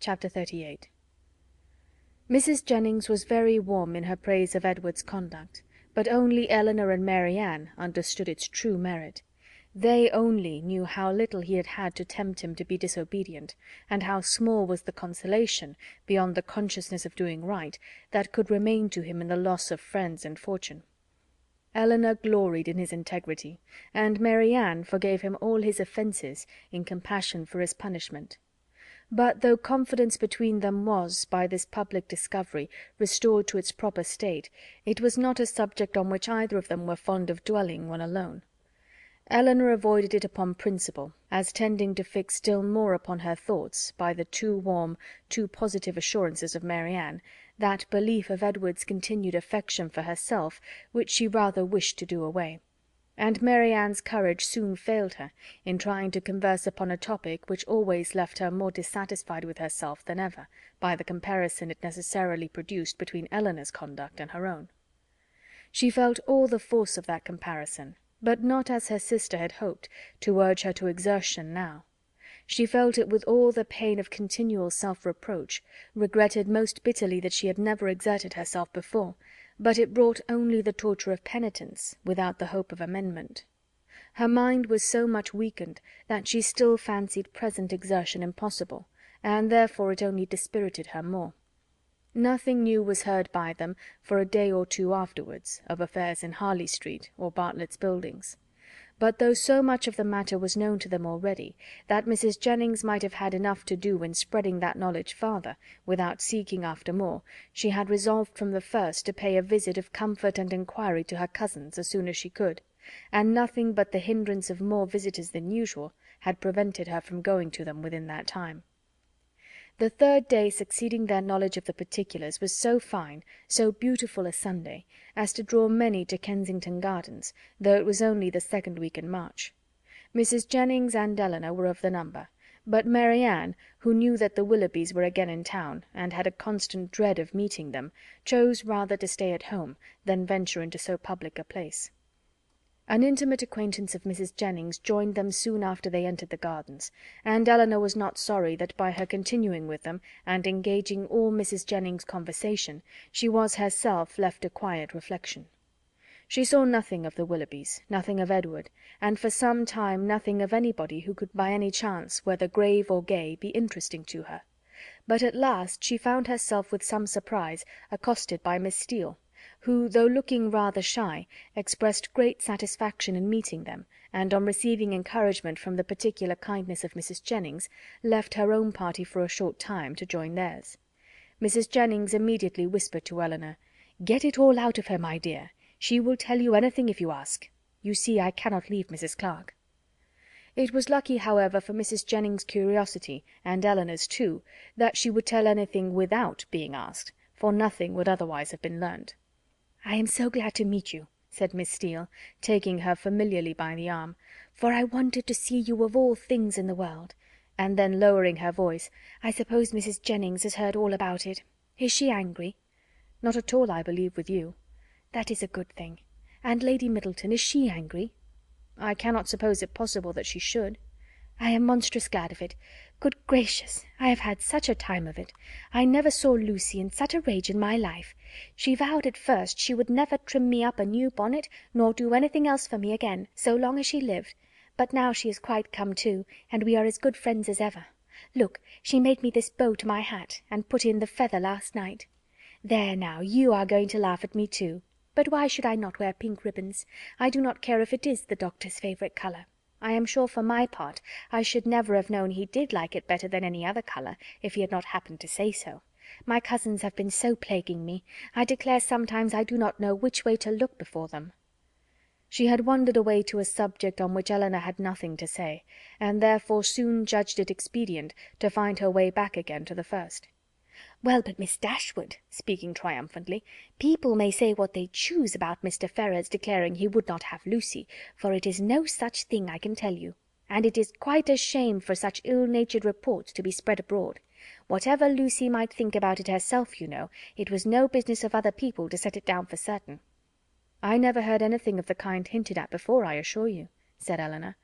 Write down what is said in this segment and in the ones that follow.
Chapter 38. Mrs. Jennings was very warm in her praise of Edward's conduct, but only Elinor and Mary Ann understood its true merit. They only knew how little he had had to tempt him to be disobedient, and how small was the consolation, beyond the consciousness of doing right, that could remain to him in the loss of friends and fortune. Elinor gloried in his integrity, and Mary Ann forgave him all his offences in compassion for his punishment. But though confidence between them was, by this public discovery, restored to its proper state, it was not a subject on which either of them were fond of dwelling when alone. Elinor avoided it upon principle, as tending to fix still more upon her thoughts, by the too warm, too positive assurances of Mary Ann, that belief of Edward's continued affection for herself which she rather wished to do away; and Mary Ann's courage soon failed her in trying to converse upon a topic which always left her more dissatisfied with herself than ever, by the comparison it necessarily produced between Elinor's conduct and her own. She felt all the force of that comparison, but not as her sister had hoped, to urge her to exertion now. She felt it with all the pain of continual self-reproach, regretted most bitterly that she had never exerted herself before, but it brought only the torture of penitence, without the hope of amendment. Her mind was so much weakened that she still fancied present exertion impossible, and therefore it only dispirited her more. Nothing new was heard by them for a day or two afterwards, of affairs in Harley Street or Bartlett's Buildings. But though so much of the matter was known to them already, that Mrs. Jennings might have had enough to do in spreading that knowledge farther, without seeking after more, she had resolved from the first to pay a visit of comfort and inquiry to her cousins as soon as she could, and nothing but the hindrance of more visitors than usual had prevented her from going to them within that time. The third day succeeding their knowledge of the particulars was so fine, so beautiful a Sunday, as to draw many to Kensington Gardens, though it was only the second week in March. Mrs. Jennings and Elinor were of the number, but Mary Ann, who knew that the Willoughbys were again in town, and had a constant dread of meeting them, chose rather to stay at home than venture into so public a place. An intimate acquaintance of Mrs. Jennings joined them soon after they entered the gardens, and Elinor was not sorry that by her continuing with them, and engaging all Mrs. Jennings' conversation, she was herself left to quiet reflection. She saw nothing of the Willoughbys, nothing of Edward, and for some time nothing of anybody who could by any chance, whether grave or gay, be interesting to her. But at last she found herself with some surprise accosted by Miss Steele, who, though looking rather shy, expressed great satisfaction in meeting them, and on receiving encouragement from the particular kindness of Mrs. Jennings, left her own party for a short time to join theirs. Mrs. Jennings immediately whispered to Elinor, "Get it all out of her, my dear. She will tell you anything if you ask. You see I cannot leave Mrs. Clark." It was lucky, however, for Mrs. Jennings' curiosity, and Elinor's too, that she would tell anything without being asked, for nothing would otherwise have been learnt. "I am so glad to meet you," said Miss Steele, taking her familiarly by the arm, "for I wanted to see you of all things in the world." And then lowering her voice, "I suppose Mrs. Jennings has heard all about it. Is she angry?" "Not at all, I believe, with you." "That is a good thing. And Lady Middleton, is she angry?" "I cannot suppose it possible that she should." "I am monstrous glad of it. Good gracious, I have had such a time of it. I never saw Lucy in such a rage in my life. She vowed at first she would never trim me up a new bonnet, nor do anything else for me again, so long as she lived. But now she is quite come to, and we are as good friends as ever. Look, she made me this bow to my hat, and put in the feather last night. There now, you are going to laugh at me too. But why should I not wear pink ribbons? I do not care if it is the doctor's favourite colour. I am sure for my part I should never have known he did like it better than any other colour, if he had not happened to say so. My cousins have been so plaguing me. I declare sometimes I do not know which way to look before them." She had wandered away to a subject on which Elinor had nothing to say, and therefore soon judged it expedient to find her way back again to the first. "Well, but Miss Dashwood," speaking triumphantly, "people may say what they choose about Mr. Ferrars declaring he would not have Lucy, for it is no such thing, I can tell you. And it is quite a shame for such ill-natured reports to be spread abroad. Whatever Lucy might think about it herself, you know, it was no business of other people to set it down for certain." "I never heard anything of the kind hinted at before, I assure you," said Elinor.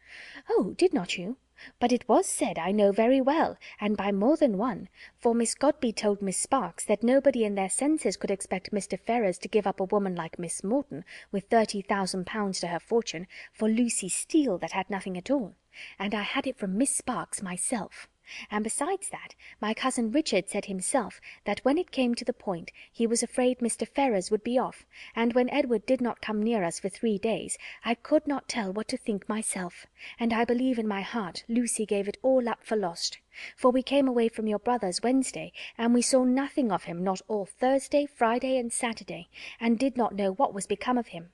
"Oh, did not you? but it was said, I know very well, and by more than one, for Miss Godby told Miss Sparks that nobody in their senses could expect Mr. Ferrars to give up a woman like Miss Morton, with £30,000 to her fortune, for Lucy Steele that had nothing at all. And I had it from Miss Sparks myself. And besides that, my cousin Richard said himself that when it came to the point he was afraid Mr. Ferrars would be off, and when Edward did not come near us for 3 days, I could not tell what to think myself, and I believe in my heart Lucy gave it all up for lost. For we came away from your brother's Wednesday, and we saw nothing of him not all Thursday, Friday, and Saturday, and did not know what was become of him.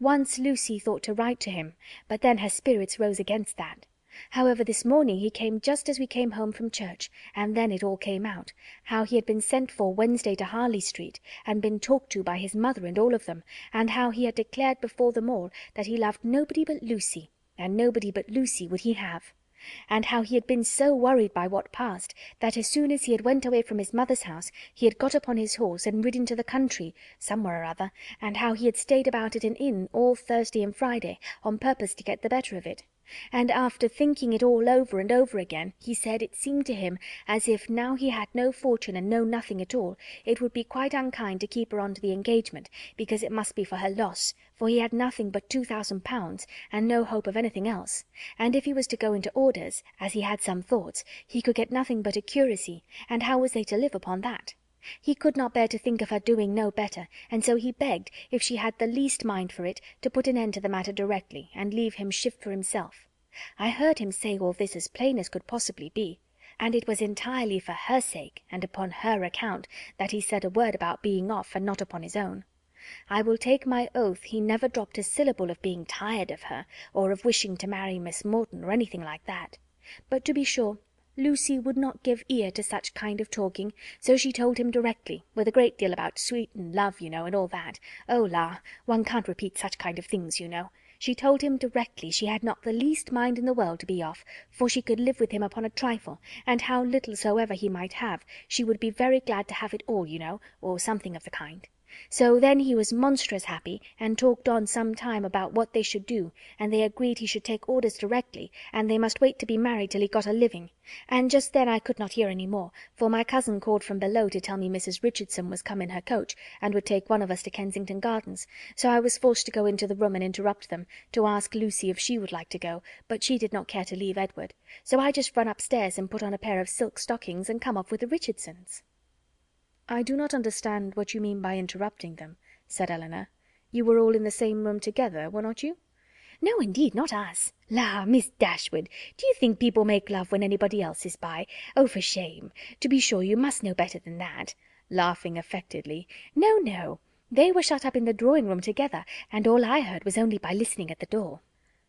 Once Lucy thought to write to him, but then her spirits rose against that. However, this morning he came just as we came home from church, and then it all came out, how he had been sent for Wednesday to Harley Street, and been talked to by his mother and all of them, and how he had declared before them all that he loved nobody but Lucy, and nobody but Lucy would he have. And how he had been so worried by what passed, that as soon as he had went away from his mother's house, he had got upon his horse and ridden to the country, somewhere or other, and how he had stayed about at an inn all Thursday and Friday, on purpose to get the better of it. And after thinking it all over and over again, he said it seemed to him as if, now he had no fortune and no nothing at all, it would be quite unkind to keep her on to the engagement, because it must be for her loss, for he had nothing but £2,000, and no hope of anything else, and if he was to go into orders, as he had some thoughts, he could get nothing but a curacy, and how was they to live upon that? He could not bear to think of her doing no better, and so he begged, if she had the least mind for it, to put an end to the matter directly, and leave him shift for himself. I heard him say all this as plain as could possibly be, and it was entirely for her sake, and upon her account, that he said a word about being off, and not upon his own. I will take my oath he never dropped a syllable of being tired of her, or of wishing to marry Miss Morton, or anything like that. But to be sure, Lucy would not give ear to such kind of talking, so she told him directly, with a great deal about sweet and love, you know, and all that. Oh, la! One can't repeat such kind of things, you know. She told him directly she had not the least mind in the world to be off, for she could live with him upon a trifle, and how little soever he might have, she would be very glad to have it all, you know, or something of the kind. So then he was monstrous happy, and talked on some time about what they should do, and they agreed he should take orders directly, and they must wait to be married till he got a living. And just then I could not hear any more, for my cousin called from below to tell me Mrs. Richardson was come in her coach, and would take one of us to Kensington Gardens, so I was forced to go into the room and interrupt them, to ask Lucy if she would like to go, but she did not care to leave Edward, so I just run upstairs and put on a pair of silk stockings and come off with the Richardsons." "I do not understand what you mean by interrupting them," said Elinor. "You were all in the same room together, were not you?" "No, indeed, not us. La, Miss Dashwood, do you think people make love when anybody else is by? Oh, for shame! To be sure, you must know better than that," laughing affectedly. "No, no. They were shut up in the drawing-room together, and all I heard was only by listening at the door."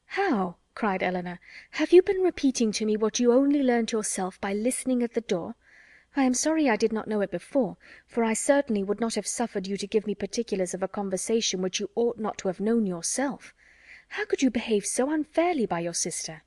"How?" cried Elinor. "Have you been repeating to me what you only learnt yourself by listening at the door? I am sorry I did not know it before, for I certainly would not have suffered you to give me particulars of a conversation which you ought not to have known yourself. How could you behave so unfairly by your sister?"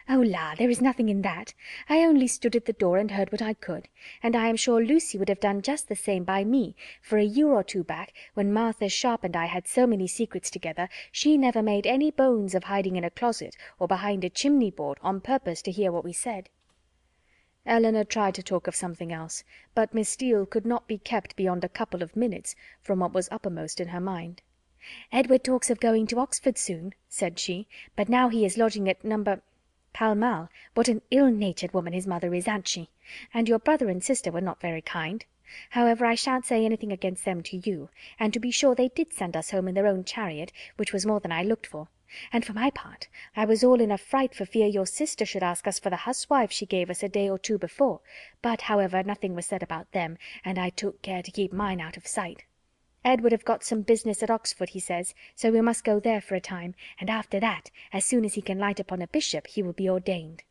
"Oh, la, there is nothing in that. I only stood at the door and heard what I could, and I am sure Lucy would have done just the same by me, for a year or two back, when Martha Sharp and I had so many secrets together, she never made any bones of hiding in a closet or behind a chimney-board on purpose to hear what we said." Elinor tried to talk of something else, but Miss Steele could not be kept beyond a couple of minutes from what was uppermost in her mind. "Edward talks of going to Oxford soon," said she, "but now he is lodging at No. Pall Mall. What an ill-natured woman his mother is, ain't she? And your brother and sister were not very kind. However, I shan't say anything against them to you, and to be sure they did send us home in their own chariot, which was more than I looked for. And for my part, I was all in a fright for fear your sister should ask us for the huswives she gave us a day or two before, but however nothing was said about them, and I took care to keep mine out of sight. Edward have got some business at Oxford, he says, so we must go there for a time, and after that, as soon as he can light upon a bishop, he will be ordained.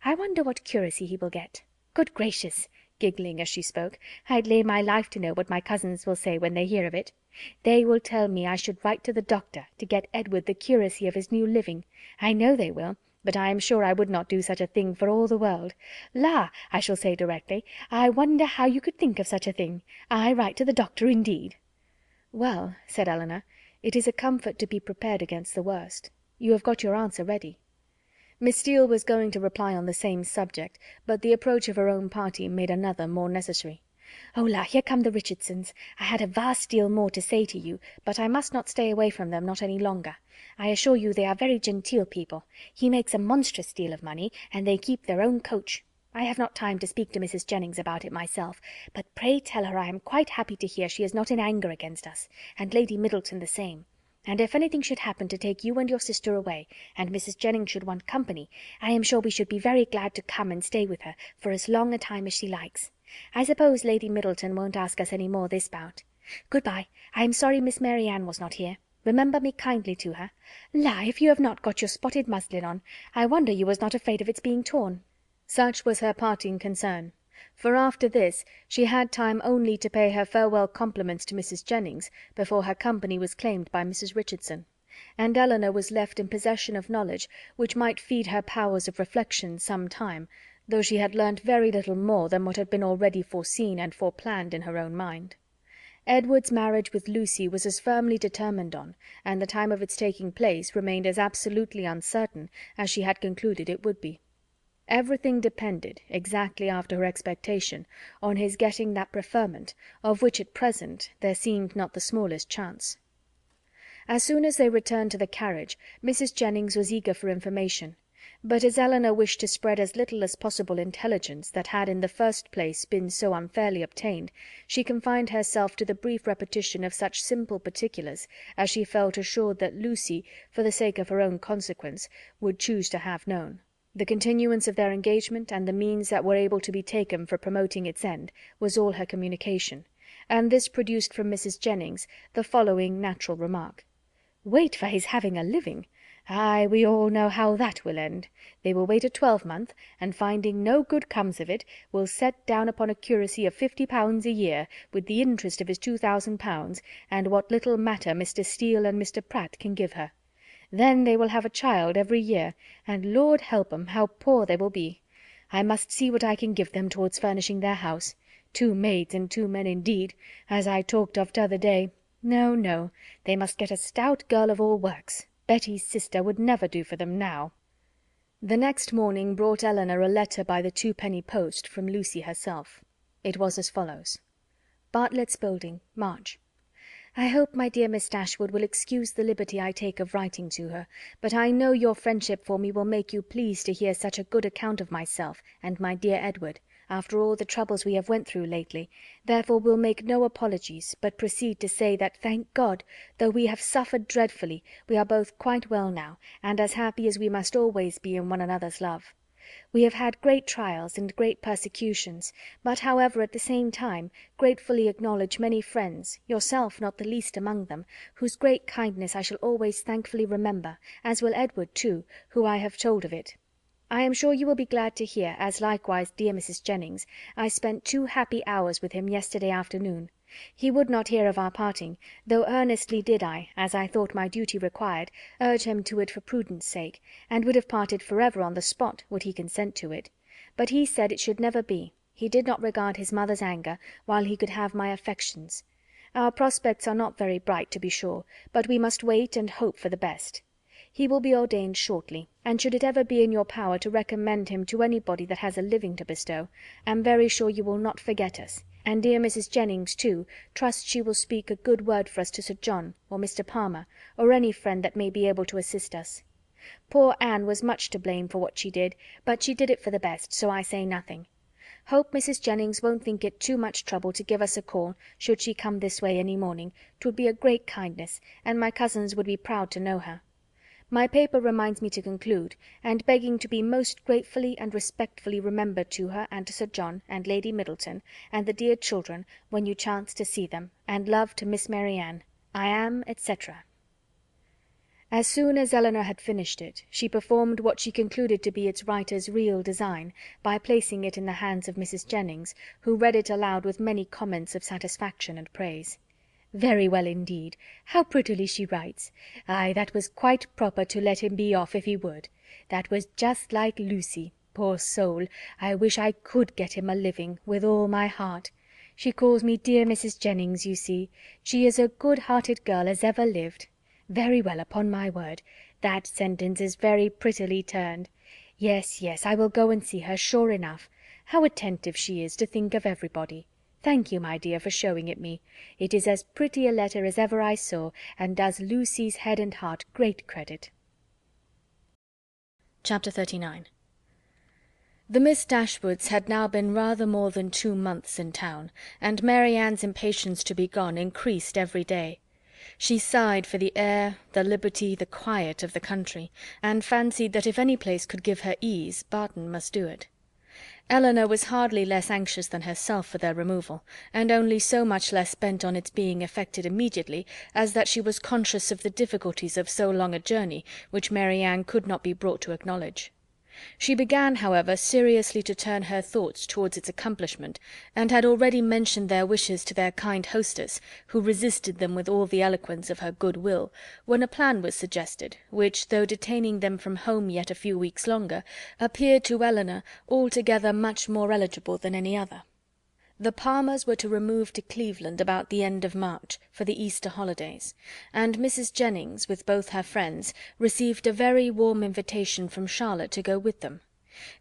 I wonder what curacy he will get. Good gracious!" giggling as she spoke, "I'd lay my life to know what my cousins will say when they hear of it. They will tell me I should write to the doctor to get Edward the curacy of his new living. I know they will, but I am sure I would not do such a thing for all the world. La, I shall say directly, I wonder how you could think of such a thing. I write to the doctor, indeed." "Well," said Elinor, "it is a comfort to be prepared against the worst. You have got your answer ready." Miss Steele was going to reply on the same subject, but the approach of her own party made another more necessary. "Oh la, here come the Richardsons. I had a vast deal more to say to you, but I must not stay away from them not any longer. I assure you they are very genteel people. He makes a monstrous deal of money, and they keep their own coach. I have not time to speak to Mrs. Jennings about it myself, but pray tell her I am quite happy to hear she is not in anger against us, and Lady Middleton the same. And if anything should happen to take you and your sister away, and Mrs. Jennings should want company, I am sure we should be very glad to come and stay with her for as long a time as she likes. I suppose Lady Middleton won't ask us any more this bout. Good-bye. I am sorry Miss Mary Ann was not here. Remember me kindly to her. La, if you have not got your spotted muslin on, I wonder you was not afraid of its being torn." Such was her parting concern, for after this she had time only to pay her farewell compliments to Mrs. Jennings before her company was claimed by Mrs. Richardson, and Elinor was left in possession of knowledge which might feed her powers of reflection some time, though she had learnt very little more than what had been already foreseen and foreplanned in her own mind. Edward's marriage with Lucy was as firmly determined on, and the time of its taking place remained as absolutely uncertain as she had concluded it would be. Everything depended, exactly after her expectation, on his getting that preferment, of which at present there seemed not the smallest chance. As soon as they returned to the carriage, Mrs. Jennings was eager for information, but as Elinor wished to spread as little as possible intelligence that had in the first place been so unfairly obtained, she confined herself to the brief repetition of such simple particulars as she felt assured that Lucy, for the sake of her own consequence, would choose to have known. The continuance of their engagement, and the means that were able to be taken for promoting its end, was all her communication, and this produced from Mrs. Jennings the following natural remark: "Wait for his having a living! Ay, we all know how that will end. They will wait a twelvemonth, and finding no good comes of it, will set down upon a curacy of £50 a year, with the interest of his £2000, and what little matter Mr. Steele and Mr. Pratt can give her. Then they will have a child every year, and Lord help 'em, how poor they will be! I must see what I can give them towards furnishing their house. 2 maids and 2 men indeed, as I talked of t'other day. No, no, they must get a stout girl of all works. Betty's sister would never do for them now." The next morning brought Elinor a letter by the 2-penny post from Lucy herself. It was as follows: "Bartlett's Building, March. I hope my dear Miss Dashwood will excuse the liberty I take of writing to her, but I know your friendship for me will make you pleased to hear such a good account of myself and my dear Edward, after all the troubles we have went through lately, therefore will make no apologies, but proceed to say that, thank God, though we have suffered dreadfully, we are both quite well now, and as happy as we must always be in one another's love. We have had great trials and great persecutions, but, however, at the same time, gratefully acknowledge many friends, yourself not the least among them, whose great kindness I shall always thankfully remember, as will Edward too, who I have told of it. I am sure you will be glad to hear, as likewise dear Mrs. Jennings, I spent 2 happy hours with him yesterday afternoon. He would not hear of our parting, though earnestly did I, as I thought my duty required, urge him to it for prudence sake, and would have parted forever on the spot, would he consent to it. But he said it should never be. He did not regard his mother's anger, while he could have my affections. Our prospects are not very bright, to be sure, but we must wait and hope for the best. He will be ordained shortly, and should it ever be in your power to recommend him to anybody that has a living to bestow, am very sure you will not forget us, and dear Mrs. Jennings, too, trust she will speak a good word for us to Sir John, or Mr. Palmer, or any friend that may be able to assist us. Poor Anne was much to blame for what she did, but she did it for the best, so I say nothing. Hope Mrs. Jennings won't think it too much trouble to give us a call, should she come this way any morning. 'Twould be a great kindness, and my cousins would be proud to know her. My paper reminds me to conclude, and begging to be most gratefully and respectfully remembered to her and to Sir John and Lady Middleton and the dear children when you chance to see them, and love to Miss Mary Ann. I am, etc." As soon as Elinor had finished it, she performed what she concluded to be its writer's real design, by placing it in the hands of Mrs. Jennings, who read it aloud with many comments of satisfaction and praise. "Very well indeed. How prettily she writes! Ay, that was quite proper to let him be off if he would. That was just like Lucy. Poor soul! I wish I could get him a living, with all my heart. She calls me dear Mrs. Jennings, you see. She is a good-hearted girl as ever lived. Very well, upon my word. That sentence is very prettily turned. Yes, yes, I will go and see her, sure enough. How attentive she is to think of everybody. Thank you, my dear, for showing it me. It is as pretty a letter as ever I saw, and does Lucy's head and heart great credit. Chapter 39. The Miss Dashwoods had now been rather more than 2 months in town, and Mary Ann's impatience to be gone increased every day. She sighed for the air, the liberty, the quiet of the country, and fancied that if any place could give her ease, Barton must do it. Elinor was hardly less anxious than herself for their removal, and only so much less bent on its being effected immediately, as that she was conscious of the difficulties of so long a journey, which Mary Ann could not be brought to acknowledge. She began, however, seriously to turn her thoughts towards its accomplishment, and had already mentioned their wishes to their kind hostess, who resisted them with all the eloquence of her good will, when a plan was suggested, which, though detaining them from home yet a few weeks longer, appeared to Elinor altogether much more eligible than any other. The Palmers were to remove to Cleveland about the end of March, for the Easter holidays, and Mrs. Jennings, with both her friends, received a very warm invitation from Charlotte to go with them.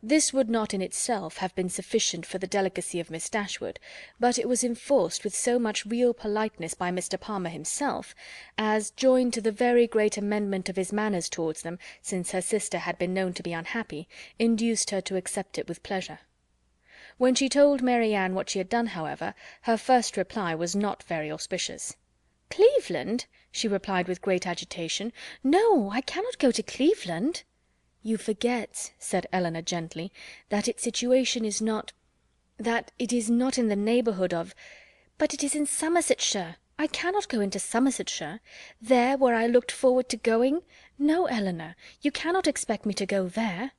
This would not in itself have been sufficient for the delicacy of Miss Dashwood, but it was enforced with so much real politeness by Mr. Palmer himself, as, joined to the very great amendment of his manners towards them, since her sister had been known to be unhappy, induced her to accept it with pleasure. When she told Mary Ann what she had done, however, her first reply was not very auspicious. "Cleveland!" she replied with great agitation. "No, I cannot go to Cleveland." "You forget," said Elinor gently, "that its situation is not—that it is not in the neighbourhood of—" "But it is in Somersetshire. I cannot go into Somersetshire. There, where I looked forward to going. No, Elinor, you cannot expect me to go there."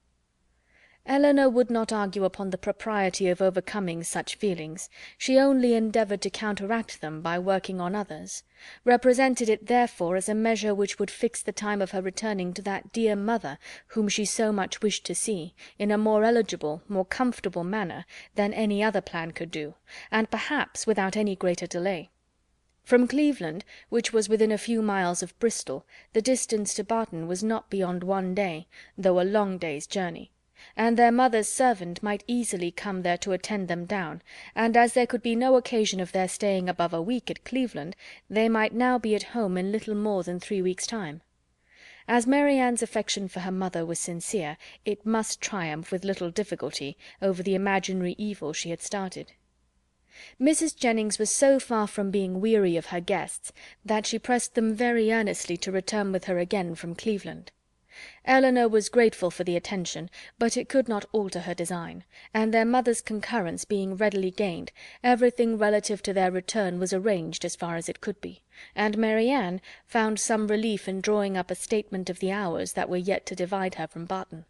Elinor would not argue upon the propriety of overcoming such feelings. She only endeavoured to counteract them by working on others; represented it therefore as a measure which would fix the time of her returning to that dear mother whom she so much wished to see, in a more eligible, more comfortable manner than any other plan could do, and perhaps without any greater delay. From Cleveland, which was within a few miles of Bristol, the distance to Barton was not beyond 1 day, though a long day's journey; and their mother's servant might easily come there to attend them down, and as there could be no occasion of their staying above a week at Cleveland, they might now be at home in little more than 3 weeks' time. As Mary Ann's affection for her mother was sincere, it must triumph with little difficulty over the imaginary evil she had started. Mrs. Jennings was so far from being weary of her guests that she pressed them very earnestly to return with her again from Cleveland. Elinor was grateful for the attention, but it could not alter her design, and their mother's concurrence being readily gained, everything relative to their return was arranged as far as it could be, and Mary Ann found some relief in drawing up a statement of the hours that were yet to divide her from Barton.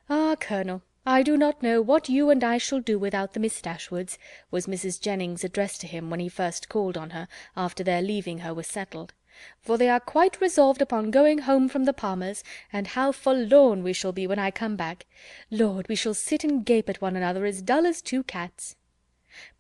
"Ah, Colonel, I do not know what you and I shall do without the Miss Dashwoods," was Mrs. Jennings' address to him when he first called on her, after their leaving her was settled, "for they are quite resolved upon going home from the Palmers, and how forlorn we shall be when I come back! Lord, we shall sit and gape at one another as dull as 2 cats."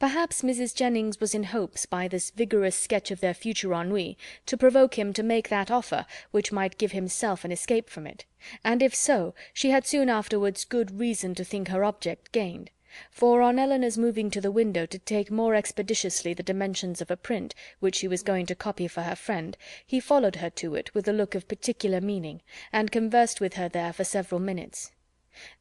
Perhaps Mrs. Jennings was in hopes, by this vigorous sketch of their future ennui, to provoke him to make that offer which might give himself an escape from it; and if so, she had soon afterwards good reason to think her object gained; for on Elinor's moving to the window to take more expeditiously the dimensions of a print, which she was going to copy for her friend, he followed her to it with a look of particular meaning, and conversed with her there for several minutes.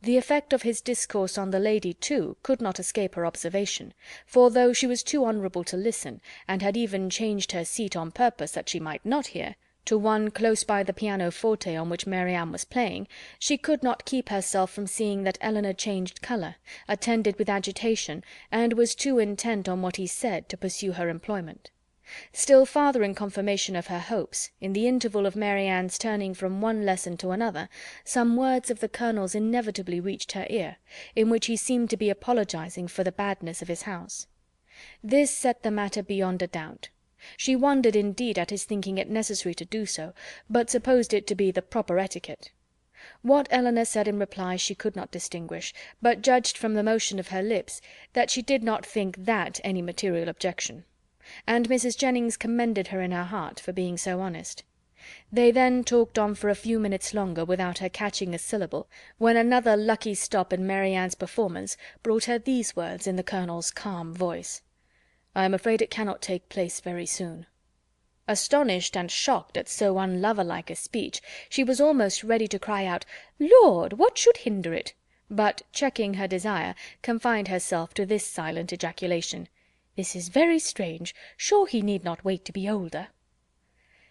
The effect of his discourse on the lady, too, could not escape her observation, for though she was too honourable to listen, and had even changed her seat on purpose that she might not hear, to one close by the pianoforte on which Mary Ann was playing, she could not keep herself from seeing that Elinor changed colour, attended with agitation, and was too intent on what he said to pursue her employment. Still farther in confirmation of her hopes, in the interval of Mary Ann's turning from one lesson to another, some words of the Colonel's inevitably reached her ear, in which he seemed to be apologizing for the badness of his house. This set the matter beyond a doubt. She wondered indeed at his thinking it necessary to do so, but supposed it to be the proper etiquette. What Elinor said in reply she could not distinguish, but judged from the motion of her lips that she did not think that any material objection; and Mrs. Jennings commended her in her heart for being so honest. They then talked on for a few minutes longer without her catching a syllable, when another lucky stop in Mary Ann's performance brought her these words in the colonel's calm voice: "I am afraid it cannot take place very soon." Astonished and shocked at so unlover-like a speech, she was almost ready to cry out, "Lord, what should hinder it?" but, checking her desire, confined herself to this silent ejaculation: "This is very strange. Sure he need not wait to be older."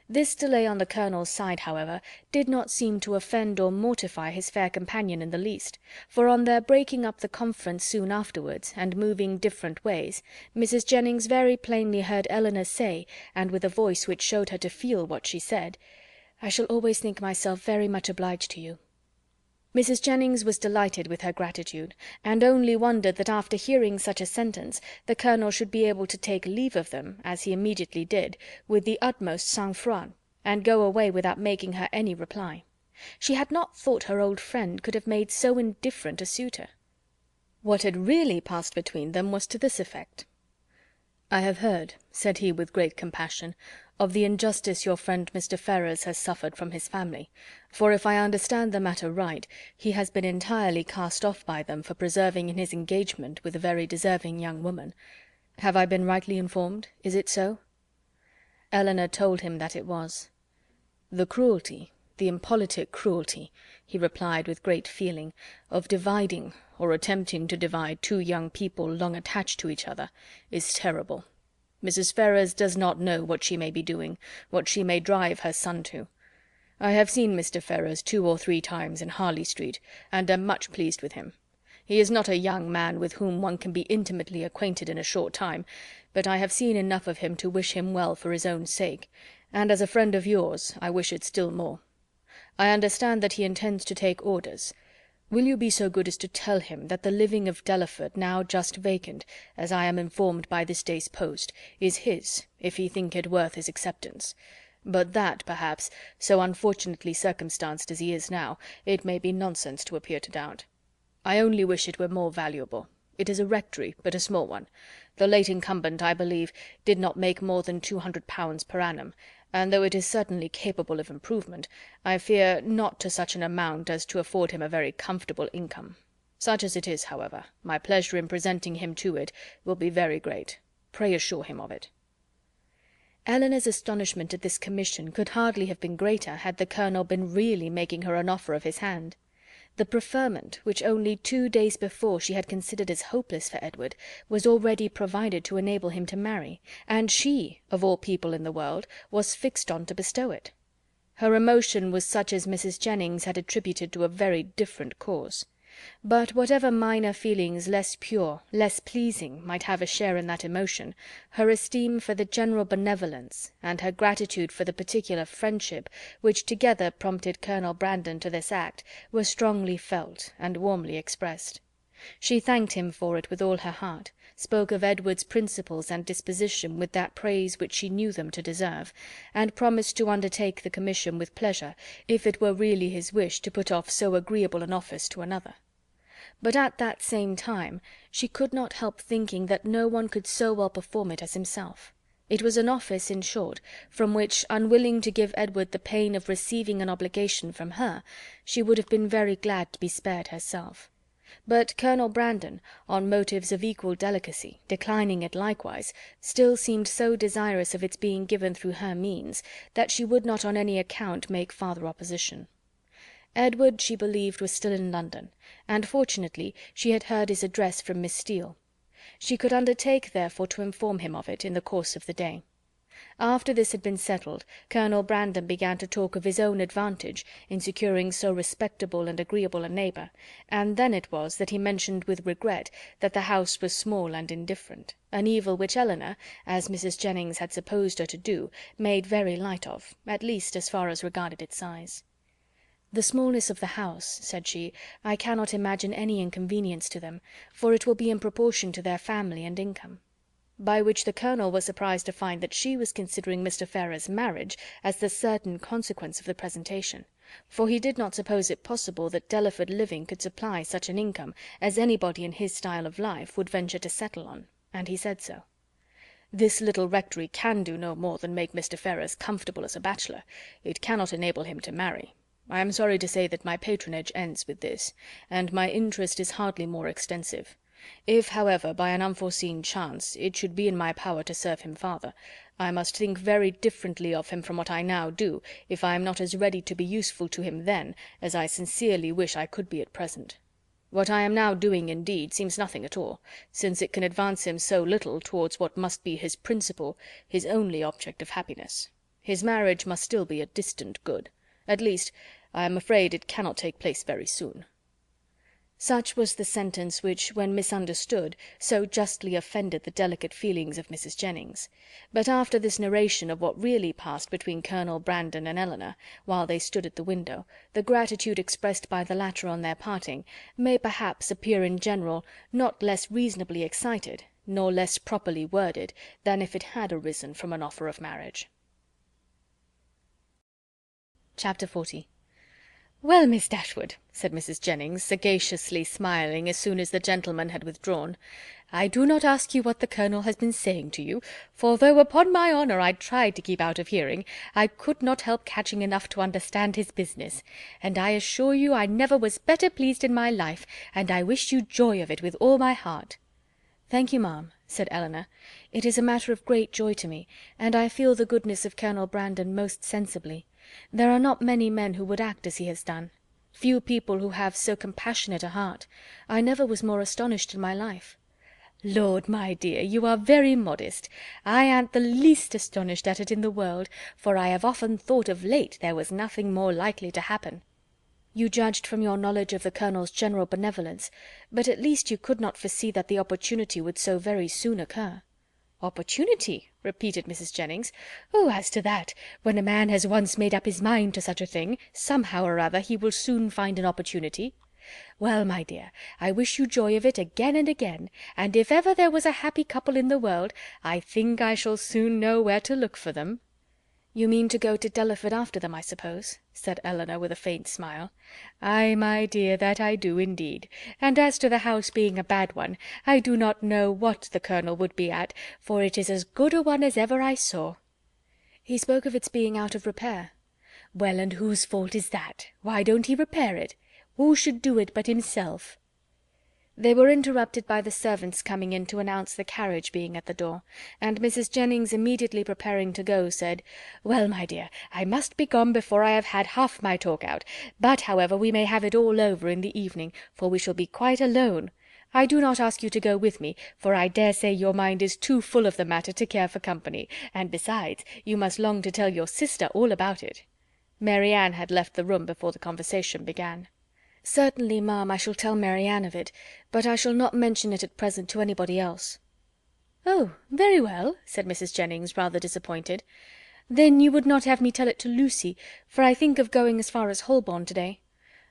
This delay on the colonel's side, however, did not seem to offend or mortify his fair companion in the least, for on their breaking up the conference soon afterwards, and moving different ways, Mrs. Jennings very plainly heard Elinor say, and with a voice which showed her to feel what she said, "I shall always think myself very much obliged to you." Mrs. Jennings was delighted with her gratitude, and only wondered that after hearing such a sentence the colonel should be able to take leave of them, as he immediately did, with the utmost sang-froid, and go away without making her any reply. She had not thought her old friend could have made so indifferent a suitor. What had really passed between them was to this effect: "I have heard," said he with great compassion, "of the injustice your friend Mr. Ferrars has suffered from his family, for if I understand the matter right, he has been entirely cast off by them for preserving in his engagement with a very deserving young woman. Have I been rightly informed? Is it so?" Elinor told him that it was. "The cruelty, the impolitic cruelty," he replied with great feeling, "of dividing, or attempting to divide, two young people long attached to each other, is terrible. Mrs. Ferrars does not know what she may be doing, what she may drive her son to. I have seen Mr. Ferrars 2 or 3 times in Harley Street, and am much pleased with him. He is not a young man with whom one can be intimately acquainted in a short time, but I have seen enough of him to wish him well for his own sake, and as a friend of yours I wish it still more. I understand that he intends to take orders. Will you be so good as to tell him that the living of Delaford, now just vacant, as I am informed by this day's post, is his, if he think it worth his acceptance; but that, perhaps, so unfortunately circumstanced as he is now, it may be nonsense to appear to doubt. I only wish it were more valuable. It is a rectory, but a small one. The late incumbent, I believe, did not make more than £200 per annum, and though it is certainly capable of improvement, I fear not to such an amount as to afford him a very comfortable income. Such as it is, however, my pleasure in presenting him to it will be very great. Pray assure him of it." Elinor's astonishment at this commission could hardly have been greater had the colonel been really making her an offer of his hand. The preferment, which only 2 days before she had considered as hopeless for Edward, was already provided to enable him to marry, and she, of all people in the world, was fixed on to bestow it. Her emotion was such as Mrs. Jennings had attributed to a very different cause. But whatever minor feelings less pure, less pleasing, might have a share in that emotion, her esteem for the general benevolence, and her gratitude for the particular friendship, which together prompted Colonel Brandon to this act, were strongly felt and warmly expressed. She thanked him for it with all her heart, spoke of Edward's principles and disposition with that praise which she knew them to deserve, and promised to undertake the commission with pleasure, if it were really his wish to put off so agreeable an office to another. But at that same time she could not help thinking that no one could so well perform it as himself. It was an office, in short, from which, unwilling to give Edward the pain of receiving an obligation from her, she would have been very glad to be spared herself. But Colonel Brandon, on motives of equal delicacy, declining it likewise, still seemed so desirous of its being given through her means, that she would not on any account make farther opposition. Edward, she believed, was still in London, and fortunately she had heard his address from Miss Steele. She could undertake, therefore, to inform him of it in the course of the day. After this had been settled, Colonel Brandon began to talk of his own advantage in securing so respectable and agreeable a neighbour, and then it was that he mentioned with regret that the house was small and indifferent, an evil which Elinor, as Mrs. Jennings had supposed her to do, made very light of, at least as far as regarded its size. "The smallness of the house," said she, "I cannot imagine any inconvenience to them, for it will be in proportion to their family and income." By which the colonel was surprised to find that she was considering Mr. Ferrars's marriage as the certain consequence of the presentation, for he did not suppose it possible that Delaford living could supply such an income as anybody in his style of life would venture to settle on, and he said so. This little rectory can do no more than make Mr. Ferrars comfortable as a bachelor. It cannot enable him to marry. I am sorry to say that my patronage ends with this, and my interest is hardly more extensive. If, however, by an unforeseen chance, it should be in my power to serve him farther, I must think very differently of him from what I now do, if I am not as ready to be useful to him then as I sincerely wish I could be at present. What I am now doing, indeed, seems nothing at all, since it can advance him so little towards what must be his principal, his only object of happiness. His marriage must still be a distant good. At least, I am afraid it cannot take place very soon." Such was the sentence which, when misunderstood, so justly offended the delicate feelings of Mrs. Jennings. But after this narration of what really passed between Colonel Brandon and Eleanor, while they stood at the window, the gratitude expressed by the latter on their parting may perhaps appear in general not less reasonably excited, nor less properly worded, than if it had arisen from an offer of marriage. Chapter 40. "Well, Miss Dashwood," said Mrs. Jennings, sagaciously smiling as soon as the gentleman had withdrawn, "I do not ask you what the Colonel has been saying to you, for though upon my honour I tried to keep out of hearing, I could not help catching enough to understand his business, and I assure you I never was better pleased in my life, and I wish you joy of it with all my heart." "Thank you, ma'am," said Eleanor. "It is a matter of great joy to me, and I feel the goodness of Colonel Brandon most sensibly. There are not many men who would act as he has done. Few people who have so compassionate a heart. I never was more astonished in my life." "Lord, my dear, you are very modest. I an't the least astonished at it in the world, for I have often thought of late there was nothing more likely to happen." "You judged from your knowledge of the Colonel's general benevolence, but at least you could not foresee that the opportunity would so very soon occur." "Opportunity?" repeated Mrs. Jennings. "Oh, as to that, when a man has once made up his mind to such a thing, somehow or other he will soon find an opportunity. Well, my dear, I wish you joy of it again and again, and if ever there was a happy couple in the world, I think I shall soon know where to look for them." "You mean to go to Delaford after them, I suppose?" said Eleanor with a faint smile. "Ay, my dear, that I do indeed. And as to the house being a bad one, I do not know what the Colonel would be at, for it is as good a one as ever I saw." "He spoke of its being out of repair." "Well, and whose fault is that? Why don't he repair it? Who should do it but himself?" They were interrupted by the servants coming in to announce the carriage being at the door, and Mrs. Jennings immediately preparing to go, said, "Well, my dear, I must be gone before I have had half my talk out, but, however, we may have it all over in the evening, for we shall be quite alone. I do not ask you to go with me, for I dare say your mind is too full of the matter to care for company, and besides, you must long to tell your sister all about it." Mary Ann had left the room before the conversation began. "Certainly, ma'am, I shall tell Mary Ann of it, but I shall not mention it at present to anybody else." "Oh, very well," said Mrs. Jennings, rather disappointed. "Then you would not have me tell it to Lucy, for I think of going as far as Holborn to-day."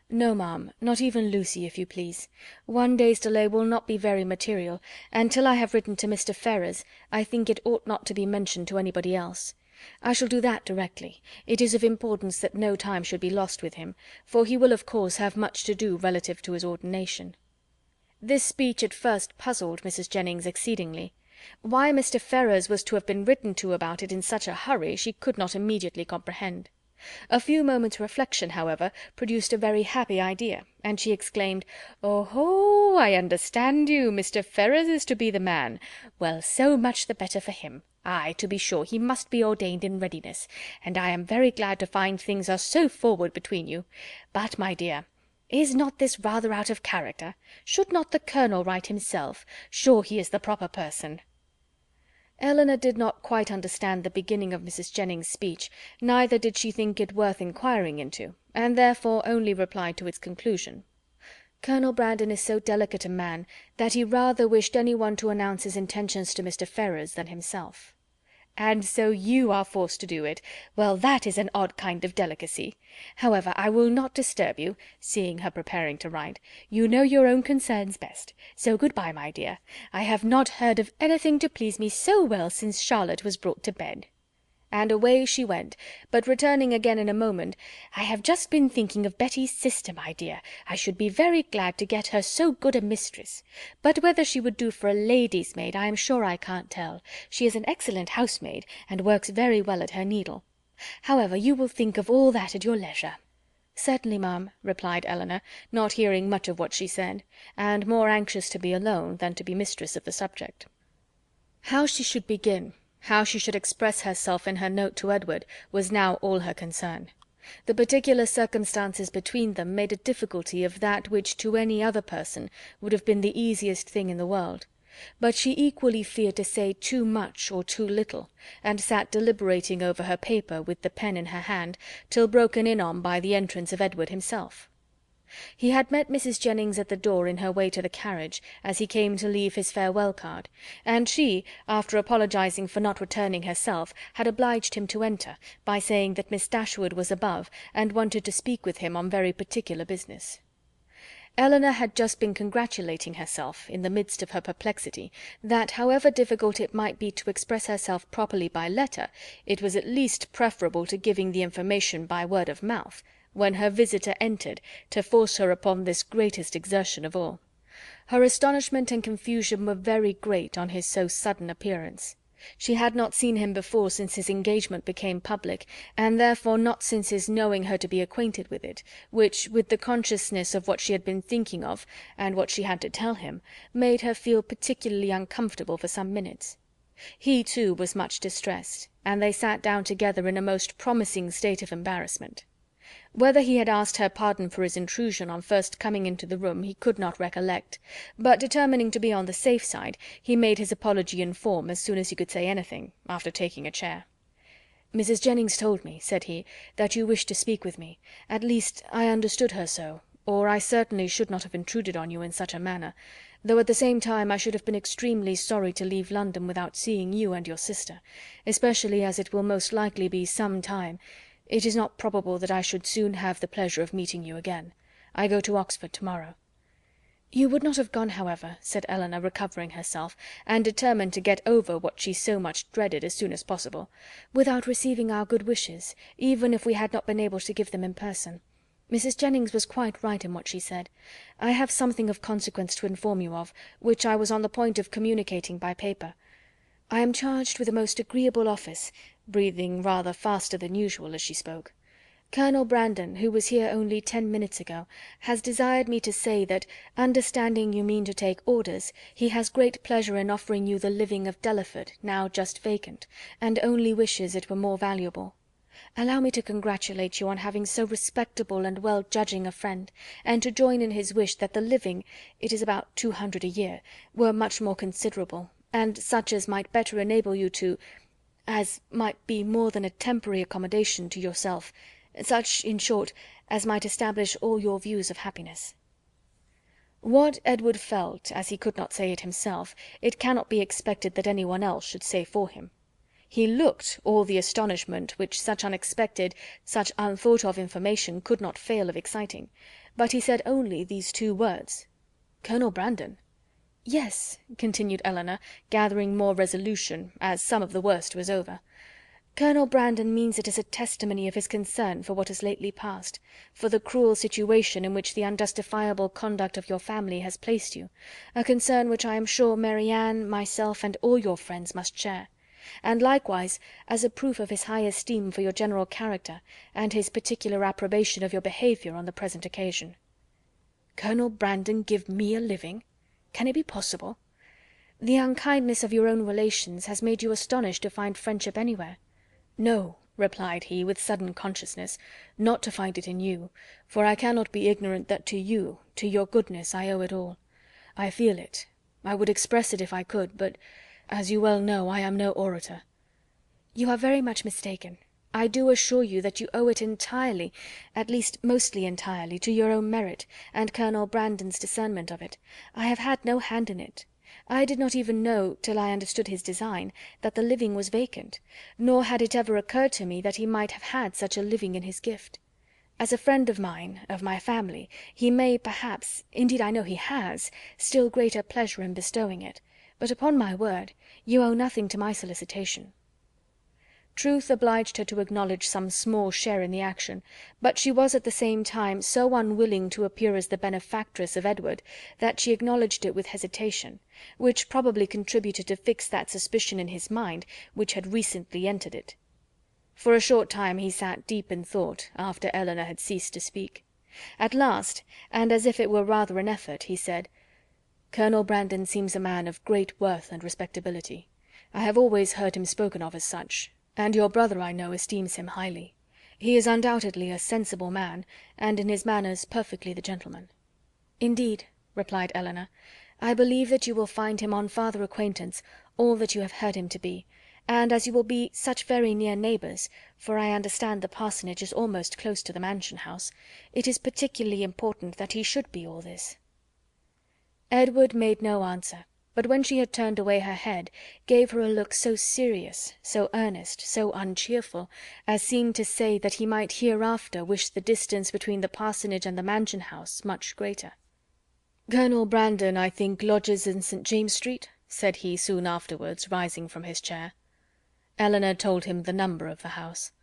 "No, ma'am, not even Lucy, if you please. One day's delay will not be very material, and till I have written to Mr. Ferrars, I think it ought not to be mentioned to anybody else. I shall do that directly. It is of importance that no time should be lost with him, for he will of course have much to do relative to his ordination." This speech at first puzzled Mrs. Jennings exceedingly. Why Mr. Ferrars was to have been written to about it in such a hurry she could not immediately comprehend. A few moments' reflection, however, produced a very happy idea, and she exclaimed, "Oh, I understand you. Mr. Ferrars is to be the man. Well, so much the better for him. Ay, to be sure, he must be ordained in readiness, and I am very glad to find things are so forward between you. But, my dear, is not this rather out of character? Should not the Colonel write himself? Sure he is the proper person." Eleanor did not quite understand the beginning of Mrs. Jennings's speech, neither did she think it worth inquiring into, and therefore only replied to its conclusion. "Colonel Brandon is so delicate a man that he rather wished any one to announce his intentions to Mr. Ferrars than himself." "And so you are forced to do it. Well, that is an odd kind of delicacy. However, I will not disturb you," seeing her preparing to write. "You know your own concerns best. So good-bye, my dear. I have not heard of anything to please me so well since Charlotte was brought to bed." and away she went, but returning again in a moment, "I have just been thinking of Betty's sister, my dear. I should be very glad to get her so good a mistress. But whether she would do for a lady's maid, I am sure I can't tell. She is an excellent housemaid, and works very well at her needle. However, you will think of all that at your leisure." "Certainly, ma'am," replied Elinor, not hearing much of what she said, and more anxious to be alone than to be mistress of the subject. How she should begin, how she should express herself in her note to Edward, was now all her concern. The particular circumstances between them made a difficulty of that which to any other person would have been the easiest thing in the world. But she equally feared to say too much or too little, and sat deliberating over her paper with the pen in her hand, till broken in on by the entrance of Edward himself. He had met Mrs. Jennings at the door in her way to the carriage, as he came to leave his farewell card, and she, after apologizing for not returning herself, had obliged him to enter, by saying that Miss Dashwood was above, and wanted to speak with him on very particular business. Elinor had just been congratulating herself, in the midst of her perplexity, that however difficult it might be to express herself properly by letter, it was at least preferable to giving the information by word of mouth, when her visitor entered, to force her upon this greatest exertion of all. Her astonishment and confusion were very great on his so sudden appearance. She had not seen him before since his engagement became public, and therefore not since his knowing her to be acquainted with it, which, with the consciousness of what she had been thinking of, and what she had to tell him, made her feel particularly uncomfortable for some minutes. He, too, was much distressed, and they sat down together in a most promising state of embarrassment. Whether he had asked her pardon for his intrusion on first coming into the room he could not recollect, but determining to be on the safe side, he made his apology in form as soon as he could say anything, after taking a chair. "Mrs. Jennings told me," said he, "that you wished to speak with me. At least, I understood her so, or I certainly should not have intruded on you in such a manner, though at the same time I should have been extremely sorry to leave London without seeing you and your sister, especially as it will most likely be some time. It is not probable that I should soon have the pleasure of meeting you again. I go to Oxford to-morrow." "You would not have gone, however," said Elinor, recovering herself, and determined to get over what she so much dreaded as soon as possible, "without receiving our good wishes, even if we had not been able to give them in person. Mrs. Jennings was quite right in what she said. I have something of consequence to inform you of, which I was on the point of communicating by paper. I am charged with a most agreeable office," breathing rather faster than usual as she spoke. "Colonel Brandon, who was here only 10 minutes ago, has desired me to say that, understanding you mean to take orders, he has great pleasure in offering you the living of Delaford, now just vacant, and only wishes it were more valuable. Allow me to congratulate you on having so respectable and well-judging a friend, and to join in his wish that the living, it is about 200 a year, were much more considerable, and such as might better enable you to, as might be more than a temporary accommodation to yourself, such, in short, as might establish all your views of happiness." What Edward felt, as he could not say it himself, it cannot be expected that any one else should say for him. He looked all the astonishment which such unexpected, such unthought of information could not fail of exciting, but he said only these 2 words, "Colonel Brandon." "Yes," continued Elinor, gathering more resolution, as some of the worst was over, "Colonel Brandon means it as a testimony of his concern for what has lately passed, for the cruel situation in which the unjustifiable conduct of your family has placed you, a concern which I am sure Mary Ann, myself, and all your friends must share, and likewise as a proof of his high esteem for your general character, and his particular approbation of your behaviour on the present occasion." "Colonel Brandon give me a living? Can it be possible? The unkindness of your own relations has made you astonished to find friendship anywhere." "No," replied he, with sudden consciousness, "not to find it in you, for I cannot be ignorant that to you, to your goodness, I owe it all. I feel it. I would express it if I could, but, as you well know, I am no orator." "You are very much mistaken. I do assure you that you owe it entirely, at least mostly entirely, to your own merit, and Colonel Brandon's discernment of it. I have had no hand in it. I did not even know, till I understood his design, that the living was vacant, nor had it ever occurred to me that he might have had such a living in his gift. As a friend of mine, of my family, he may perhaps, indeed I know he has, still greater pleasure in bestowing it, but upon my word, you owe nothing to my solicitation." Truth obliged her to acknowledge some small share in the action, but she was at the same time so unwilling to appear as the benefactress of Edward that she acknowledged it with hesitation, which probably contributed to fix that suspicion in his mind which had recently entered it. For a short time he sat deep in thought, after Elinor had ceased to speak. At last, and as if it were rather an effort, he said, "Colonel Brandon seems a man of great worth and respectability. I have always heard him spoken of as such, and your brother, I know, esteems him highly. He is undoubtedly a sensible man, and in his manners perfectly the gentleman." "Indeed," replied Elinor, "I believe that you will find him on farther acquaintance all that you have heard him to be, and as you will be such very near neighbours, for I understand the parsonage is almost close to the mansion house, it is particularly important that he should be all this." Edward made no answer, but when she had turned away her head, gave her a look so serious, so earnest, so uncheerful, as seemed to say that he might hereafter wish the distance between the parsonage and the mansion house much greater. "Colonel Brandon, I think, lodges in St. James Street?" said he soon afterwards, rising from his chair. Elinor told him the number of the house.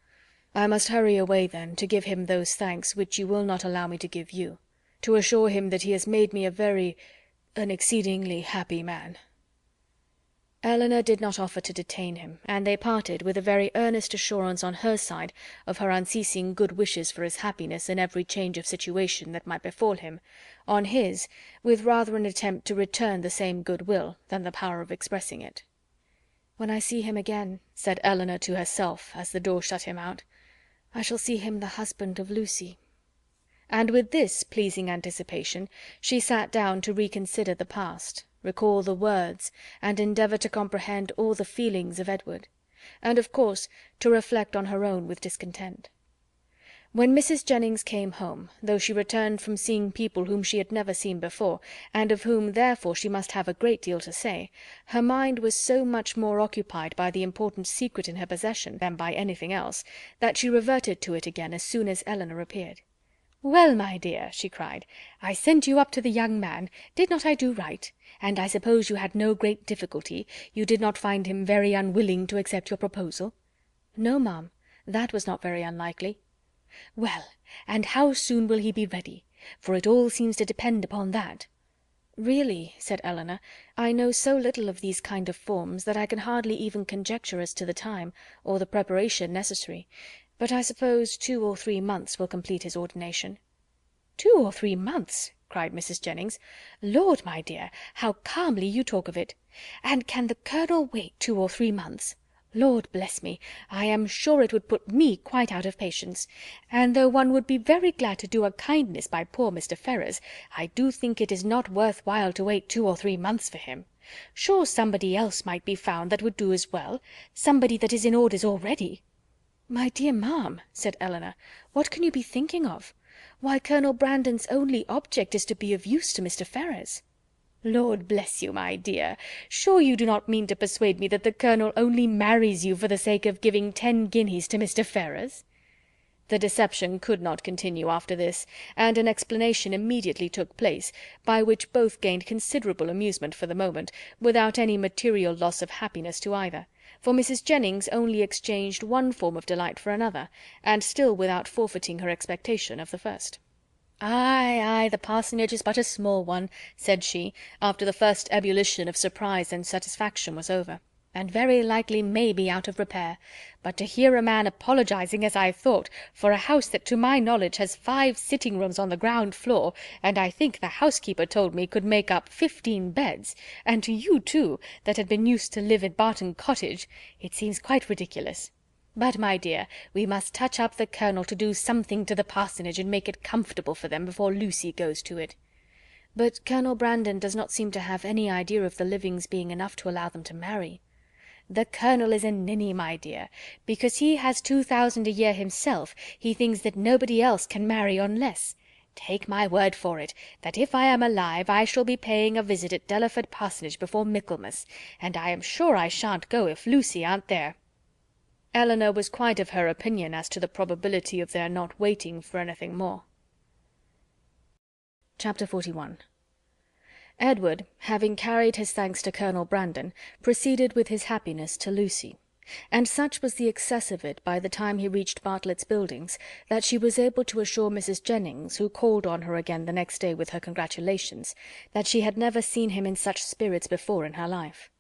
"I must hurry away, then, to give him those thanks which you will not allow me to give you, to assure him that he has made me an exceedingly happy man." Elinor did not offer to detain him, and they parted with a very earnest assurance on her side of her unceasing good wishes for his happiness in every change of situation that might befall him, on his, with rather an attempt to return the same good will than the power of expressing it. "When I see him again," said Elinor to herself, as the door shut him out, "I shall see him the husband of Lucy." And with this pleasing anticipation she sat down to reconsider the past, recall the words, and endeavour to comprehend all the feelings of Edward, and of course to reflect on her own with discontent. When Mrs. Jennings came home, though she returned from seeing people whom she had never seen before, and of whom therefore she must have a great deal to say, her mind was so much more occupied by the important secret in her possession than by anything else, that she reverted to it again as soon as Elinor appeared. "Well, my dear," she cried, "I sent you up to the young man. Did not I do right? And I suppose you had no great difficulty. You did not find him very unwilling to accept your proposal?" "No, ma'am, that was not very unlikely." "Well, and how soon will he be ready? For it all seems to depend upon that." "Really," said Elinor, "I know so little of these kind of forms that I can hardly even conjecture as to the time, or the preparation necessary. But I suppose 2 or 3 months will complete his ordination." "2 or 3 months!" cried Mrs. Jennings. "Lord, my dear, how calmly you talk of it! And can the Colonel wait 2 or 3 months? Lord bless me, I am sure it would put me quite out of patience; and though one would be very glad to do a kindness by poor Mr. Ferrars, I do think it is not worth while to wait 2 or 3 months for him. Sure somebody else might be found that would do as well, somebody that is in orders already." "My dear ma'am," said Elinor, "what can you be thinking of? Why, Colonel Brandon's only object is to be of use to Mr. Ferrars." "Lord bless you, my dear, sure you do not mean to persuade me that the Colonel only marries you for the sake of giving 10 guineas to Mr. Ferrars?" The deception could not continue after this, and an explanation immediately took place, by which both gained considerable amusement for the moment, without any material loss of happiness to either, for Mrs. Jennings only exchanged one form of delight for another, and still without forfeiting her expectation of the first. "Ay, ay, the parsonage is but a small one," said she, after the first ebullition of surprise and satisfaction was over, "and very likely may be out of repair; but to hear a man apologizing, as I thought, for a house that to my knowledge has 5 sitting rooms on the ground floor, and I think the housekeeper told me could make up 15 beds, and to you too, that had been used to live at Barton Cottage, it seems quite ridiculous. But, my dear, we must touch up the Colonel to do something to the parsonage and make it comfortable for them before Lucy goes to it." "But Colonel Brandon does not seem to have any idea of the livings being enough to allow them to marry." "The Colonel is a ninny, my dear. Because he has 2,000 a year himself, he thinks that nobody else can marry on less. Take my word for it, that if I am alive I shall be paying a visit at Delaford Parsonage before Michaelmas, and I am sure I shan't go if Lucy aren't there." Elinor was quite of her opinion as to the probability of their not waiting for anything more. Chapter 41. Edward, having carried his thanks to Colonel Brandon, proceeded with his happiness to Lucy, and such was the excess of it by the time he reached Bartlett's Buildings that she was able to assure Mrs. Jennings, who called on her again the next day with her congratulations, that she had never seen him in such spirits before in her life.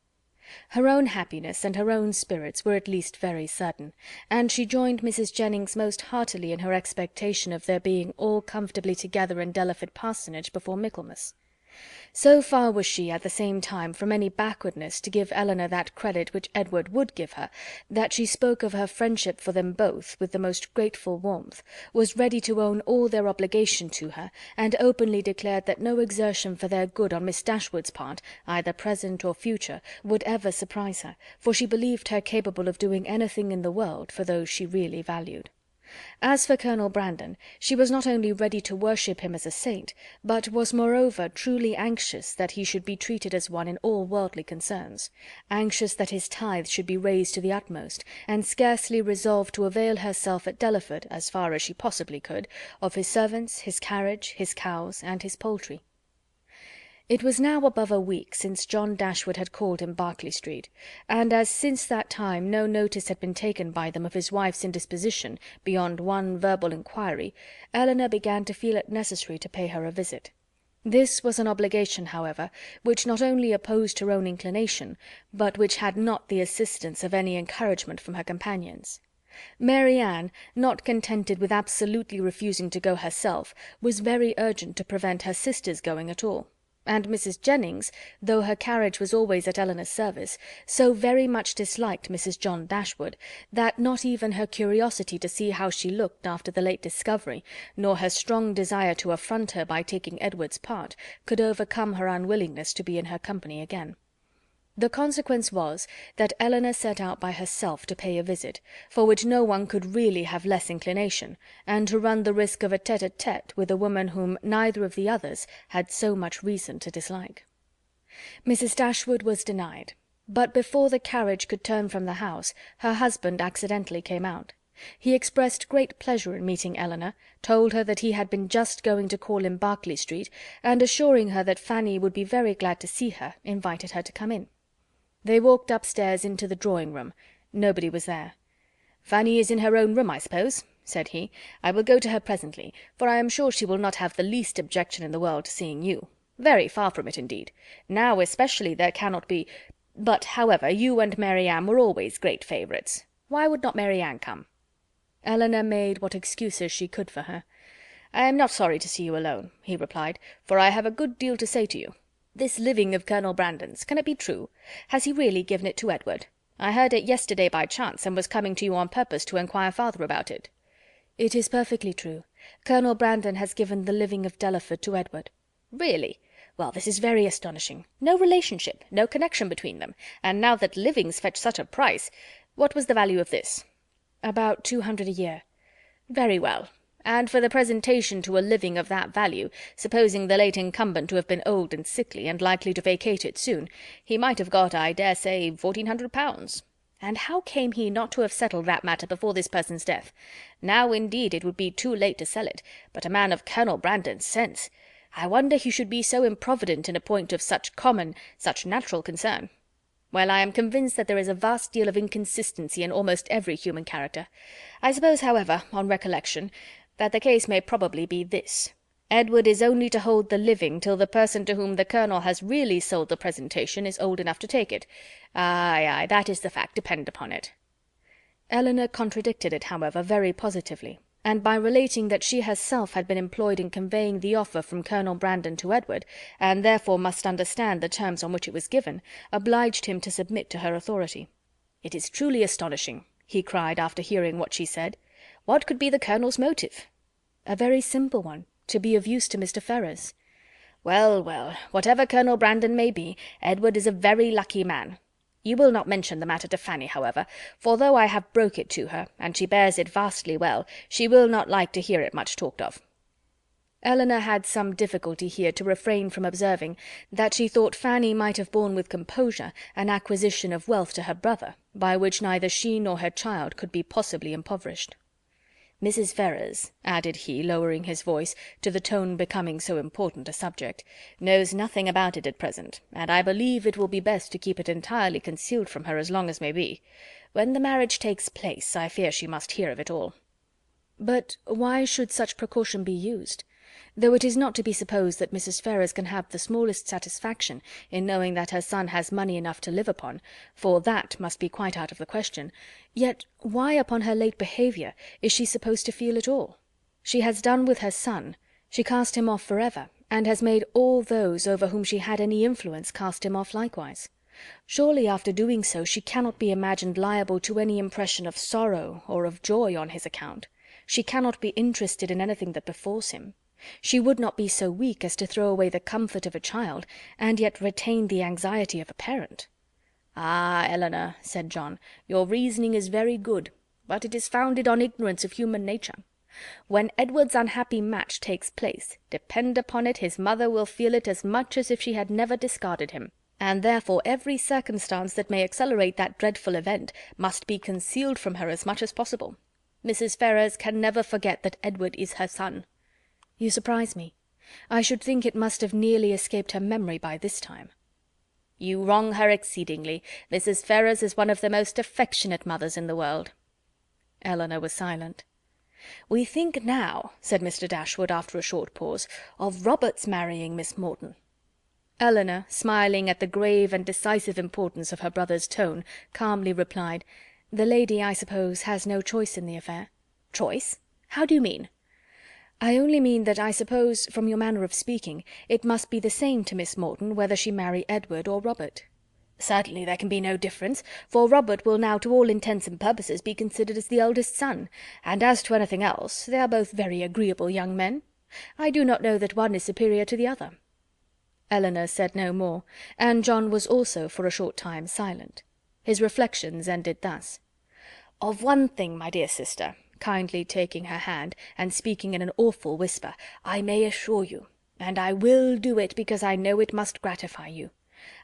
Her own happiness and her own spirits were at least very certain, and she joined Mrs. Jennings most heartily in her expectation of their being all comfortably together in Delaford Parsonage before Michaelmas. So far was she, at the same time, from any backwardness to give Eleanor that credit which Edward would give her, that she spoke of her friendship for them both with the most grateful warmth, was ready to own all their obligation to her, and openly declared that no exertion for their good on Miss Dashwood's part, either present or future, would ever surprise her, for she believed her capable of doing anything in the world for those she really valued. As for Colonel Brandon, she was not only ready to worship him as a saint, but was moreover truly anxious that he should be treated as one in all worldly concerns, anxious that his tithes should be raised to the utmost, and scarcely resolved to avail herself at Delaford, as far as she possibly could, of his servants, his carriage, his cows, and his poultry. It was now above a week since John Dashwood had called in Berkeley Street, and as since that time no notice had been taken by them of his wife's indisposition beyond one verbal inquiry, Eleanor began to feel it necessary to pay her a visit. This was an obligation, however, which not only opposed her own inclination, but which had not the assistance of any encouragement from her companions. Mary Ann, not contented with absolutely refusing to go herself, was very urgent to prevent her sister's going at all. And Mrs. Jennings, though her carriage was always at Eleanor's service, so very much disliked Mrs. John Dashwood, that not even her curiosity to see how she looked after the late discovery, nor her strong desire to affront her by taking Edward's part, could overcome her unwillingness to be in her company again. The consequence was that Eleanor set out by herself to pay a visit, for which no one could really have less inclination, and to run the risk of a tete-a-tete with a woman whom neither of the others had so much reason to dislike. Mrs. Dashwood was denied, but before the carriage could turn from the house, her husband accidentally came out. He expressed great pleasure in meeting Eleanor, told her that he had been just going to call in Berkeley Street, and assuring her that Fanny would be very glad to see her, invited her to come in. They walked upstairs into the drawing-room. Nobody was there. "Fanny is in her own room, I suppose," said he. "I will go to her presently, for I am sure she will not have the least objection in the world to seeing you. Very far from it, indeed. Now especially there cannot be... But, however, you and Mary Ann were always great favourites. Why would not Mary Ann come?" Eleanor made what excuses she could for her. "I am not sorry to see you alone," he replied, "for I have a good deal to say to you. This living of Colonel Brandon's, can it be true? Has he really given it to Edward? I heard it yesterday by chance, and was coming to you on purpose to inquire farther about it." "It is perfectly true. Colonel Brandon has given the living of Delaford to Edward." "Really? Well, this is very astonishing. No relationship, no connection between them, and now that livings fetch such a price... What was the value of this?" "About 200 a year." "Very well. And for the presentation to a living of that value, supposing the late incumbent to have been old and sickly, and likely to vacate it soon, he might have got, I dare say, £1,400. And how came he not to have settled that matter before this person's death? Now, indeed, it would be too late to sell it, but a man of Colonel Brandon's sense... I wonder he should be so improvident in a point of such common, such natural concern. Well, I am convinced that there is a vast deal of inconsistency in almost every human character. I suppose, however, on recollection, that the case may probably be this: Edward is only to hold the living till the person to whom the colonel has really sold the presentation is old enough to take it. Aye, that is the fact, depend upon it." Eleanor contradicted it, however, very positively, and by relating that she herself had been employed in conveying the offer from Colonel Brandon to Edward, and therefore must understand the terms on which it was given, obliged him to submit to her authority. "It is truly astonishing," he cried after hearing what she said. "What could be the colonel's motive?" "A very simple one: to be of use to Mr. Ferrars." "Well, well, whatever Colonel Brandon may be, Edward is a very lucky man. You will not mention the matter to Fanny, however, for though I have broke it to her, and she bears it vastly well, she will not like to hear it much talked of." Eleanor had some difficulty here to refrain from observing that she thought Fanny might have borne with composure an acquisition of wealth to her brother, by which neither she nor her child could be possibly impoverished. Mrs. Ferrars," added he, lowering his voice to the tone becoming so important a subject, "knows nothing about it at present, and I believe it will be best to keep it entirely concealed from her as long as may be. When the marriage takes place, I fear she must hear of it all." But why should such precaution be used? Though it is not to be supposed that Mrs. Ferrars can have the smallest satisfaction in knowing that her son has money enough to live upon, for that must be quite out of the question, yet why upon her late behaviour is she supposed to feel at all? She has done with her son, she cast him off for ever, and has made all those over whom she had any influence cast him off likewise. Surely after doing so she cannot be imagined liable to any impression of sorrow or of joy on his account. She cannot be interested in anything that befalls him. She would not be so weak as to throw away the comfort of a child, and yet retain the anxiety of a parent. "Ah, Eleanor," said John, "your reasoning is very good, but it is founded on ignorance of human nature. When Edward's unhappy match takes place, depend upon it his mother will feel it as much as if she had never discarded him, and therefore every circumstance that may accelerate that dreadful event must be concealed from her as much as possible. Mrs. Ferrars can never forget that Edward is her son." "You surprise me. I should think it must have nearly escaped her memory by this time." "You wrong her exceedingly. Mrs. Ferrars is one of the most affectionate mothers in the world." Eleanor was silent. "We think now," said Mr. Dashwood, after a short pause, "of Robert's marrying Miss Morton." Eleanor, smiling at the grave and decisive importance of her brother's tone, calmly replied, "The lady, I suppose, has no choice in the affair." "Choice? How do you mean?" "I only mean that I suppose, from your manner of speaking, it must be the same to Miss Morton whether she marry Edward or Robert." "Certainly there can be no difference, for Robert will now to all intents and purposes be considered as the eldest son, and as to anything else, they are both very agreeable young men. I do not know that one is superior to the other." Eleanor said no more, and John was also for a short time silent. His reflections ended thus: "Of one thing, my dear sister," kindly taking her hand, and speaking in an awful whisper, "I may assure you, and I will do it because I know it must gratify you.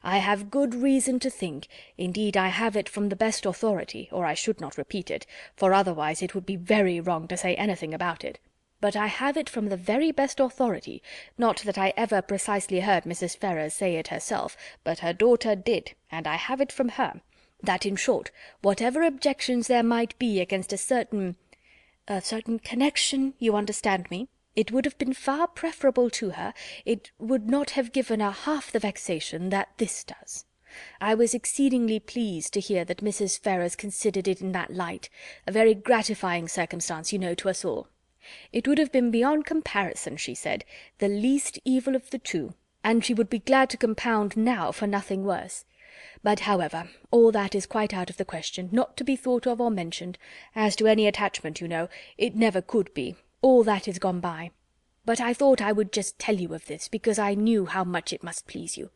I have good reason to think, indeed I have it from the best authority, or I should not repeat it, for otherwise it would be very wrong to say anything about it, but I have it from the very best authority, not that I ever precisely heard Mrs. Ferrars say it herself, but her daughter did, and I have it from her, that, in short, whatever objections there might be against a certain connection, you understand me, it would have been far preferable to her, it would not have given her half the vexation that this does. I was exceedingly pleased to hear that Mrs. Ferrars considered it in that light, a very gratifying circumstance, you know, to us all. It would have been beyond comparison, she said, the least evil of the two, and she would be glad to compound now for nothing worse. But, however, all that is quite out of the question, not to be thought of or mentioned. As to any attachment, you know, it never could be, all that is gone by. But I thought I would just tell you of this, because I knew how much it must please you.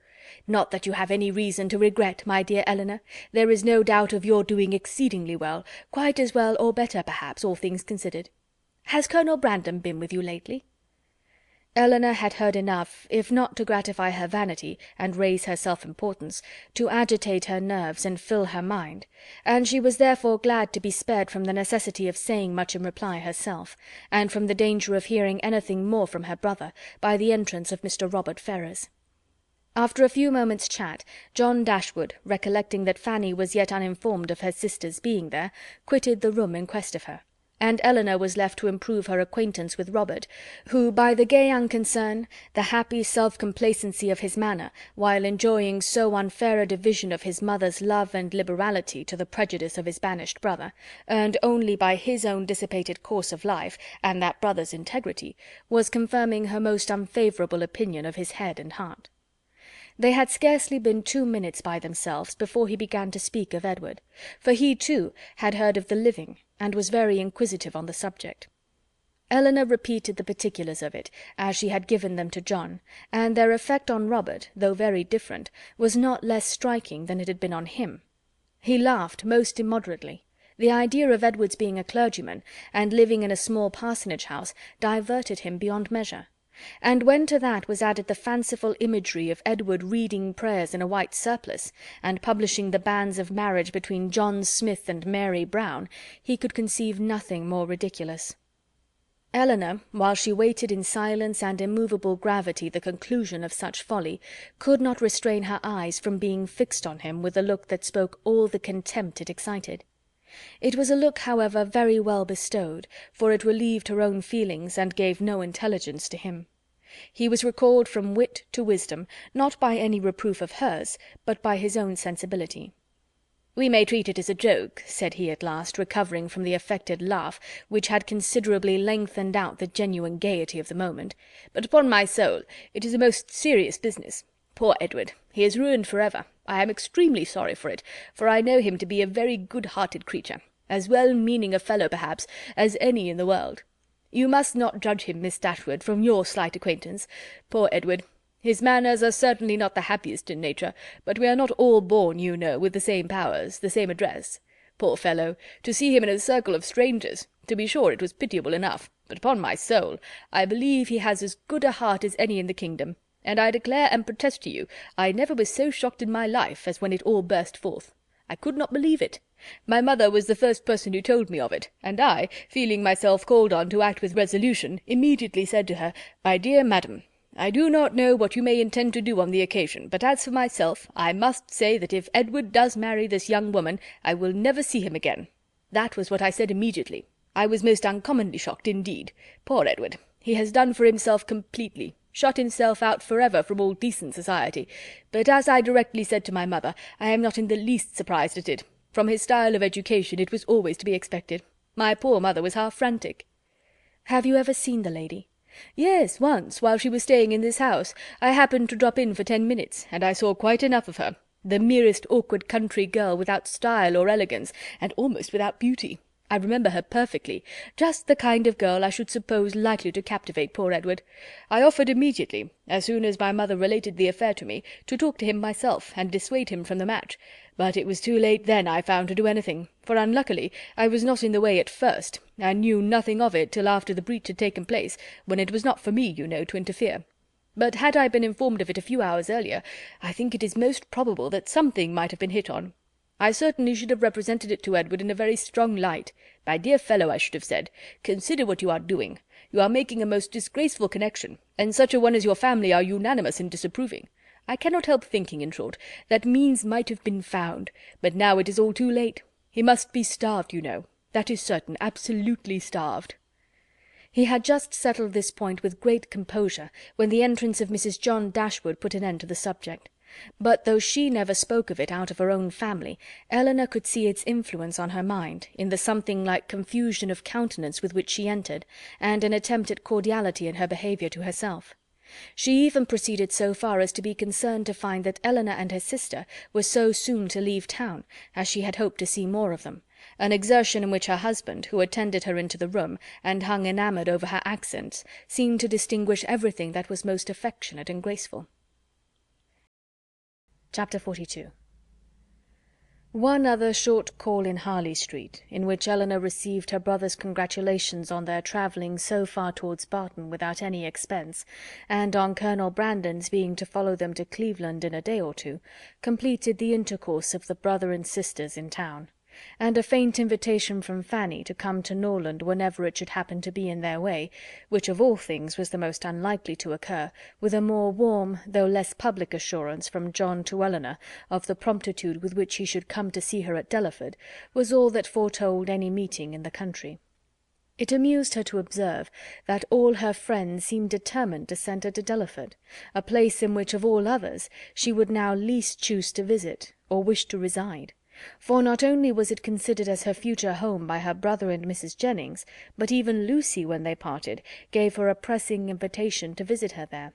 Not that you have any reason to regret, my dear Eleanor. There is no doubt of your doing exceedingly well, quite as well or better, perhaps, all things considered. Has Colonel Brandon been with you lately?" Eleanor had heard enough, if not to gratify her vanity and raise her self-importance, to agitate her nerves and fill her mind, and she was therefore glad to be spared from the necessity of saying much in reply herself, and from the danger of hearing anything more from her brother, by the entrance of Mr. Robert Ferrars. After a few moments' chat, John Dashwood, recollecting that Fanny was yet uninformed of her sister's being there, quitted the room in quest of her, and Eleanor was left to improve her acquaintance with Robert, who, by the gay unconcern, the happy self-complacency of his manner, while enjoying so unfair a division of his mother's love and liberality to the prejudice of his banished brother, earned only by his own dissipated course of life, and that brother's integrity, was confirming her most unfavourable opinion of his head and heart. They had scarcely been 2 minutes by themselves before he began to speak of Edward, for he, too, had heard of the living, and was very inquisitive on the subject. Eleanor repeated the particulars of it, as she had given them to John, and their effect on Robert, though very different, was not less striking than it had been on him. He laughed most immoderately. The idea of Edward's being a clergyman, and living in a small parsonage house, diverted him beyond measure. And when to that was added the fanciful imagery of Edward reading prayers in a white surplice, and publishing the banns of marriage between John Smith and Mary Brown, he could conceive nothing more ridiculous. Elinor, while she waited in silence and immovable gravity the conclusion of such folly, could not restrain her eyes from being fixed on him with a look that spoke all the contempt it excited. It was a look, however, very well bestowed, for it relieved her own feelings and gave no intelligence to him. He was recalled from wit to wisdom, not by any reproof of hers, but by his own sensibility. "We may treat it as a joke," said he at last, recovering from the affected laugh, which had considerably lengthened out the genuine gaiety of the moment, "but upon my soul, it is a most serious business. Poor Edward! He is ruined for ever. I am extremely sorry for it, for I know him to be a very good-hearted creature, as well-meaning a fellow, perhaps, as any in the world. You must not judge him, Miss Dashwood, from your slight acquaintance. Poor Edward! His manners are certainly not the happiest in nature, but we are not all born, you know, with the same powers, the same address. Poor fellow! To see him in a circle of strangers, to be sure it was pitiable enough, but upon my soul, I believe he has as good a heart as any in the kingdom, and I declare and protest to you, I never was so shocked in my life as when it all burst forth. I could not believe it. My mother was the first person who told me of it, and I, feeling myself called on to act with resolution, immediately said to her, 'My dear madam, I do not know what you may intend to do on the occasion, but as for myself, I must say that if Edward does marry this young woman, I will never see him again.' That was what I said immediately. I was most uncommonly shocked indeed. Poor Edward! He has done for himself completely, shut himself out forever from all decent society, but as I directly said to my mother, I am not in the least surprised at it. From his style of education it was always to be expected. My poor mother was half frantic." "Have you ever seen the lady?" "Yes, once, while she was staying in this house. I happened to drop in for 10 minutes, and I saw quite enough of her. The merest awkward country girl, without style or elegance, and almost without beauty. I remember her perfectly. Just the kind of girl I should suppose likely to captivate poor Edward. I offered immediately, as soon as my mother related the affair to me, to talk to him myself, and dissuade him from the match. But it was too late then, I found, to do anything, for unluckily I was not in the way at first, and knew nothing of it till after the breach had taken place, when it was not for me, you know, to interfere. But had I been informed of it a few hours earlier, I think it is most probable that something might have been hit on. I certainly should have represented it to Edward in a very strong light. 'My dear fellow,' I should have said, 'consider what you are doing. You are making a most disgraceful connection, and such a one as your family are unanimous in disapproving. I cannot help thinking, in short, that means might have been found, but now it is all too late. He must be starved, you know. That is certain, absolutely starved.'" He had just settled this point with great composure, when the entrance of Mrs. John Dashwood put an end to the subject. But though she never spoke of it out of her own family, Elinor could see its influence on her mind, in the something like confusion of countenance with which she entered, and an attempt at cordiality in her behaviour to herself. She even proceeded so far as to be concerned to find that Elinor and her sister were so soon to leave town, as she had hoped to see more of them, an exertion in which her husband, who attended her into the room, and hung enamoured over her accents, seemed to distinguish everything that was most affectionate and graceful. Chapter 42. One other short call in Harley Street, in which Elinor received her brother's congratulations on their travelling so far towards Barton without any expense, and on Colonel Brandon's being to follow them to Cleveland in a day or two, completed the intercourse of the brother and sisters in town, and a faint invitation from Fanny to come to Norland whenever it should happen to be in their way, which of all things was the most unlikely to occur, with a more warm though less public assurance from John to Elinor of the promptitude with which he should come to see her at Delaford, was all that foretold any meeting in the country. It amused her to observe that all her friends seemed determined to send her to Delaford, a place in which of all others she would now least choose to visit, or wish to reside. For not only was it considered as her future home by her brother and Mrs. Jennings, but even Lucy, when they parted, gave her a pressing invitation to visit her there.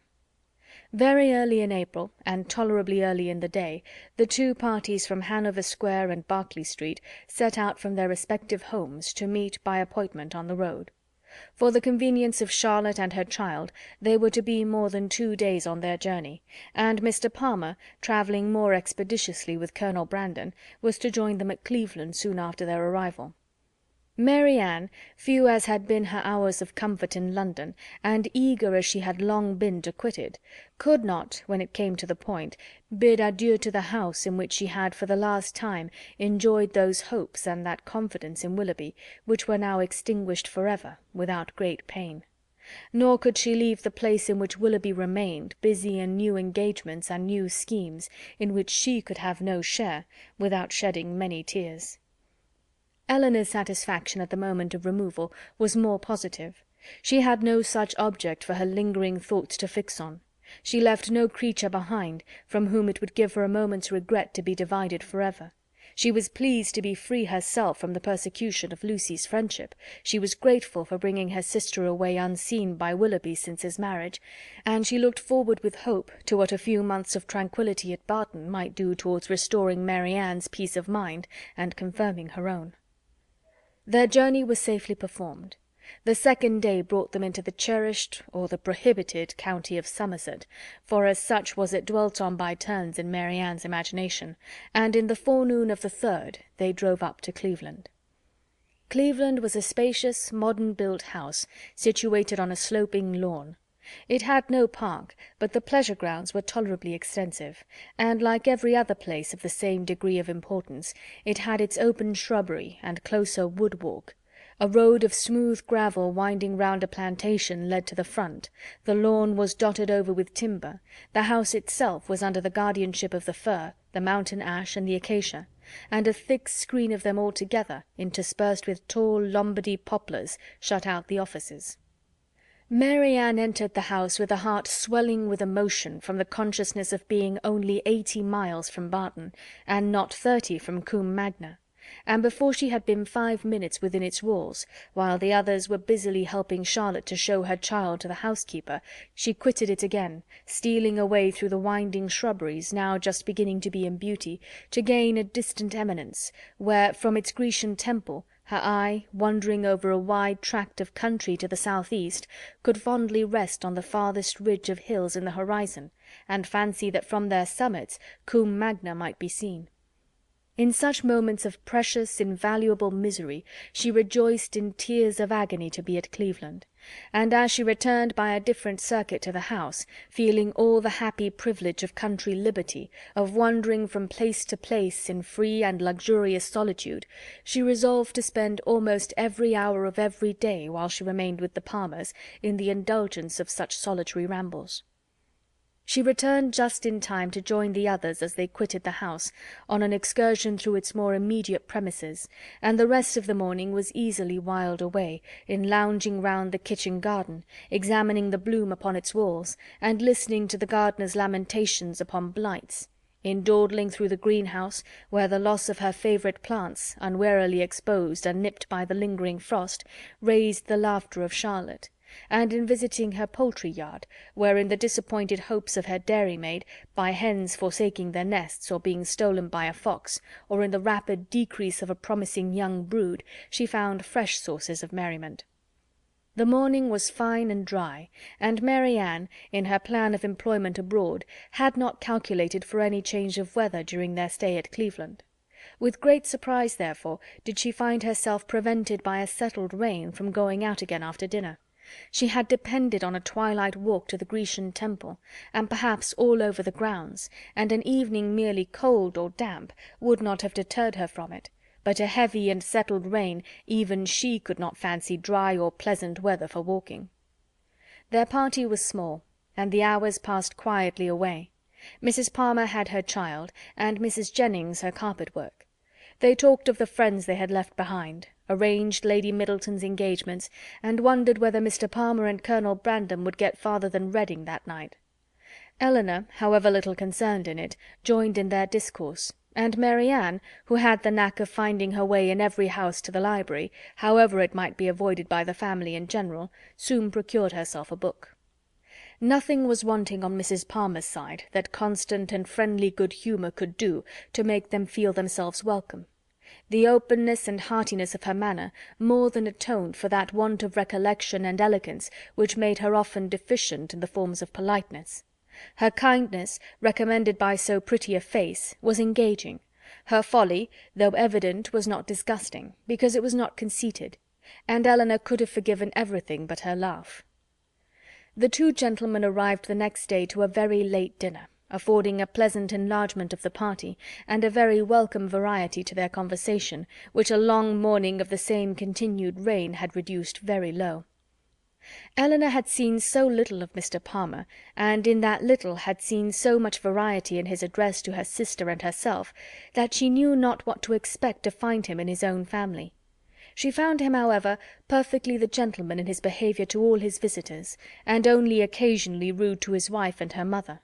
Very early in April, and tolerably early in the day, the two parties from Hanover Square and Berkeley Street set out from their respective homes to meet by appointment on the road. For the convenience of Charlotte and her child, they were to be more than 2 days on their journey, and Mr. Palmer, travelling more expeditiously with Colonel Brandon, was to join them at Cleveland soon after their arrival. Mary Ann, few as had been her hours of comfort in London, and eager as she had long been to quit it, could not, when it came to the point, bid adieu to the house in which she had for the last time enjoyed those hopes and that confidence in Willoughby which were now extinguished for ever, without great pain. Nor could she leave the place in which Willoughby remained, busy in new engagements and new schemes, in which she could have no share, without shedding many tears. Elinor's satisfaction at the moment of removal was more positive. She had no such object for her lingering thoughts to fix on. She left no creature behind, from whom it would give her a moment's regret to be divided for ever. She was pleased to be free herself from the persecution of Lucy's friendship. She was grateful for bringing her sister away unseen by Willoughby since his marriage, and she looked forward with hope to what a few months of tranquillity at Barton might do towards restoring Mary Ann's peace of mind and confirming her own. Their journey was safely performed. The second day brought them into the cherished, or the prohibited, county of Somerset, for as such was it dwelt on by turns in Mary Ann's imagination, and in the forenoon of the third they drove up to Cleveland. Cleveland was a spacious, modern-built house, situated on a sloping lawn. It had no park, but the pleasure grounds were tolerably extensive, and, like every other place of the same degree of importance, it had its open shrubbery and closer wood-walk. A road of smooth gravel winding round a plantation led to the front, the lawn was dotted over with timber, the house itself was under the guardianship of the fir, the mountain ash, and the acacia, and a thick screen of them all together, interspersed with tall Lombardy poplars, shut out the offices. Mary Ann entered the house with a heart swelling with emotion from the consciousness of being only 80 miles from Barton, and not 30 from Combe Magna, and before she had been 5 minutes within its walls, while the others were busily helping Charlotte to show her child to the housekeeper, she quitted it again, stealing away through the winding shrubberies, now just beginning to be in beauty, to gain a distant eminence, where, from its Grecian temple, her eye, wandering over a wide tract of country to the south-east, could fondly rest on the farthest ridge of hills in the horizon, and fancy that from their summits Combe Magna might be seen. In such moments of precious, invaluable misery, she rejoiced in tears of agony to be at Cleveland, and as she returned by a different circuit to the house, feeling all the happy privilege of country liberty, of wandering from place to place in free and luxurious solitude, she resolved to spend almost every hour of every day while she remained with the Palmers in the indulgence of such solitary rambles. She returned just in time to join the others as they quitted the house, on an excursion through its more immediate premises, and the rest of the morning was easily whiled away, in lounging round the kitchen garden, examining the bloom upon its walls, and listening to the gardener's lamentations upon blights, in dawdling through the greenhouse, where the loss of her favourite plants, unwarily exposed and nipped by the lingering frost, raised the laughter of Charlotte, and in visiting her poultry-yard, where, in the disappointed hopes of her dairymaid, by hens forsaking their nests or being stolen by a fox, or in the rapid decrease of a promising young brood, she found fresh sources of merriment. The morning was fine and dry, and Mary Ann, in her plan of employment abroad, had not calculated for any change of weather during their stay at Cleveland. With great surprise, therefore, did she find herself prevented by a settled rain from going out again after dinner. She had depended on a twilight walk to the Grecian temple, and perhaps all over the grounds, and an evening merely cold or damp would not have deterred her from it, but a heavy and settled rain even she could not fancy dry or pleasant weather for walking. Their party was small, and the hours passed quietly away. Mrs. Palmer had her child, and Mrs. Jennings her carpet-work. They talked of the friends they had left behind, arranged Lady Middleton's engagements, and wondered whether Mr. Palmer and Colonel Brandon would get farther than Reading that night. Elinor, however little concerned in it, joined in their discourse, and Mary Ann, who had the knack of finding her way in every house to the library, however it might be avoided by the family in general, soon procured herself a book. Nothing was wanting on Mrs. Palmer's side that constant and friendly good humour could do to make them feel themselves welcome. The openness and heartiness of her manner more than atoned for that want of recollection and elegance which made her often deficient in the forms of politeness. Her kindness, recommended by so pretty a face, was engaging, Her folly, though evident, was not disgusting, because it was not conceited, and Elinor could have forgiven everything but her laugh. The two gentlemen arrived the next day to a very late dinner, affording a pleasant enlargement of the party, and a very welcome variety to their conversation, which a long morning of the same continued rain had reduced very low. Elinor had seen so little of Mr. Palmer, and in that little had seen so much variety in his address to her sister and herself, that she knew not what to expect to find him in his own family. She found him, however, perfectly the gentleman in his behaviour to all his visitors, and only occasionally rude to his wife and her mother.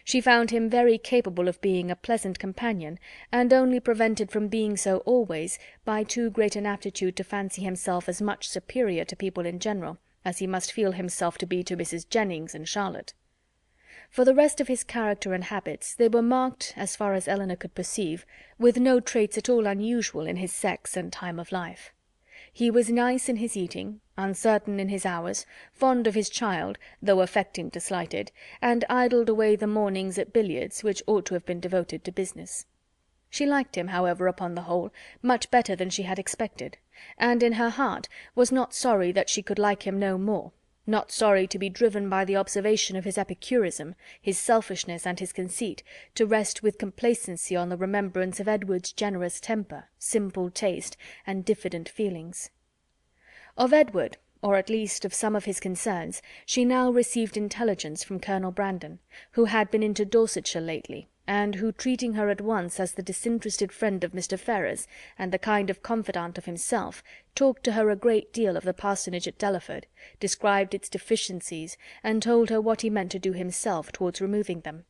She found him very capable of being a pleasant companion, and only prevented from being so always by too great an aptitude to fancy himself as much superior to people in general as he must feel himself to be to Mrs. Jennings and Charlotte. For the rest of his character and habits, they were marked, as far as Elinor could perceive, with no traits at all unusual in his sex and time of life. He was nice in his eating, uncertain in his hours, fond of his child, though affecting to slight it, and idled away the mornings at billiards, which ought to have been devoted to business. She liked him, however, upon the whole, much better than she had expected, and in her heart was not sorry that she could like him no more, not sorry to be driven by the observation of his epicurism, his selfishness, and his conceit, to rest with complacency on the remembrance of Edward's generous temper, simple taste, and diffident feelings. Of Edward, or at least of some of his concerns, she now received intelligence from Colonel Brandon, who had been into Dorsetshire lately, and who, treating her at once as the disinterested friend of Mr. Ferrars and the kind of confidant of himself, talked to her a great deal of the parsonage at Delaford, described its deficiencies, and told her what he meant to do himself towards removing them.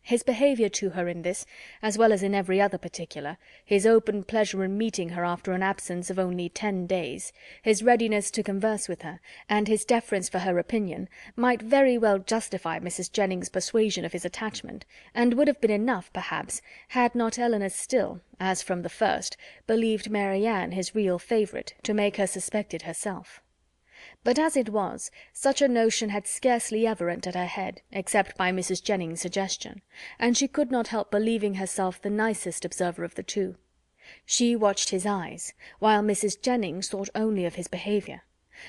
His behaviour to her in this, as well as in every other particular, his open pleasure in meeting her after an absence of only 10 days, his readiness to converse with her, and his deference for her opinion, might very well justify Mrs. Jennings's persuasion of his attachment, and would have been enough, perhaps, had not Elinor still, as from the first, believed Mary Ann his real favourite, to make her suspect it herself. But as it was, such a notion had scarcely ever entered her head, except by Mrs. Jennings's suggestion, and she could not help believing herself the nicest observer of the two. She watched his eyes, while Mrs. Jennings thought only of his behaviour,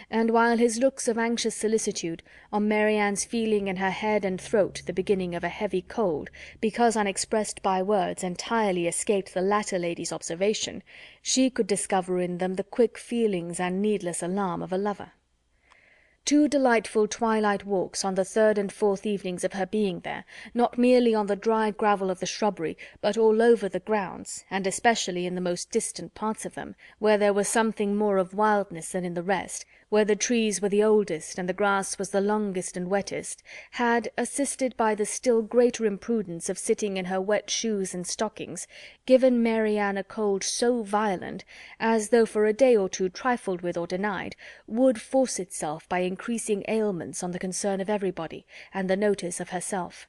and while his looks of anxious solicitude, on Mary Ann's feeling in her head and throat the beginning of a heavy cold, because unexpressed by words entirely escaped the latter lady's observation, she could discover in them the quick feelings and needless alarm of a lover. 2 delightful twilight walks on the 3rd and 4th evenings of her being there, not merely on the dry gravel of the shrubbery, but all over the grounds, and especially in the most distant parts of them, where there was something more of wildness than in the rest, where the trees were the oldest and the grass was the longest and wettest, had, assisted by the still greater imprudence of sitting in her wet shoes and stockings, given Mary Ann a cold so violent as, though for a day or two trifled with or denied, would force itself by increasing ailments on the concern of everybody, and the notice of herself.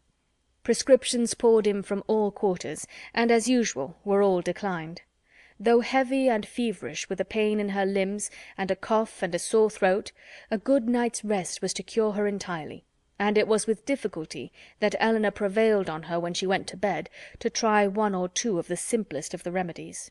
Prescriptions poured in from all quarters, and, as usual, were all declined. Though heavy and feverish, with a pain in her limbs, and a cough and a sore throat, a good night's rest was to cure her entirely, and it was with difficulty that Elinor prevailed on her, when she went to bed, to try 1 or 2 of the simplest of the remedies.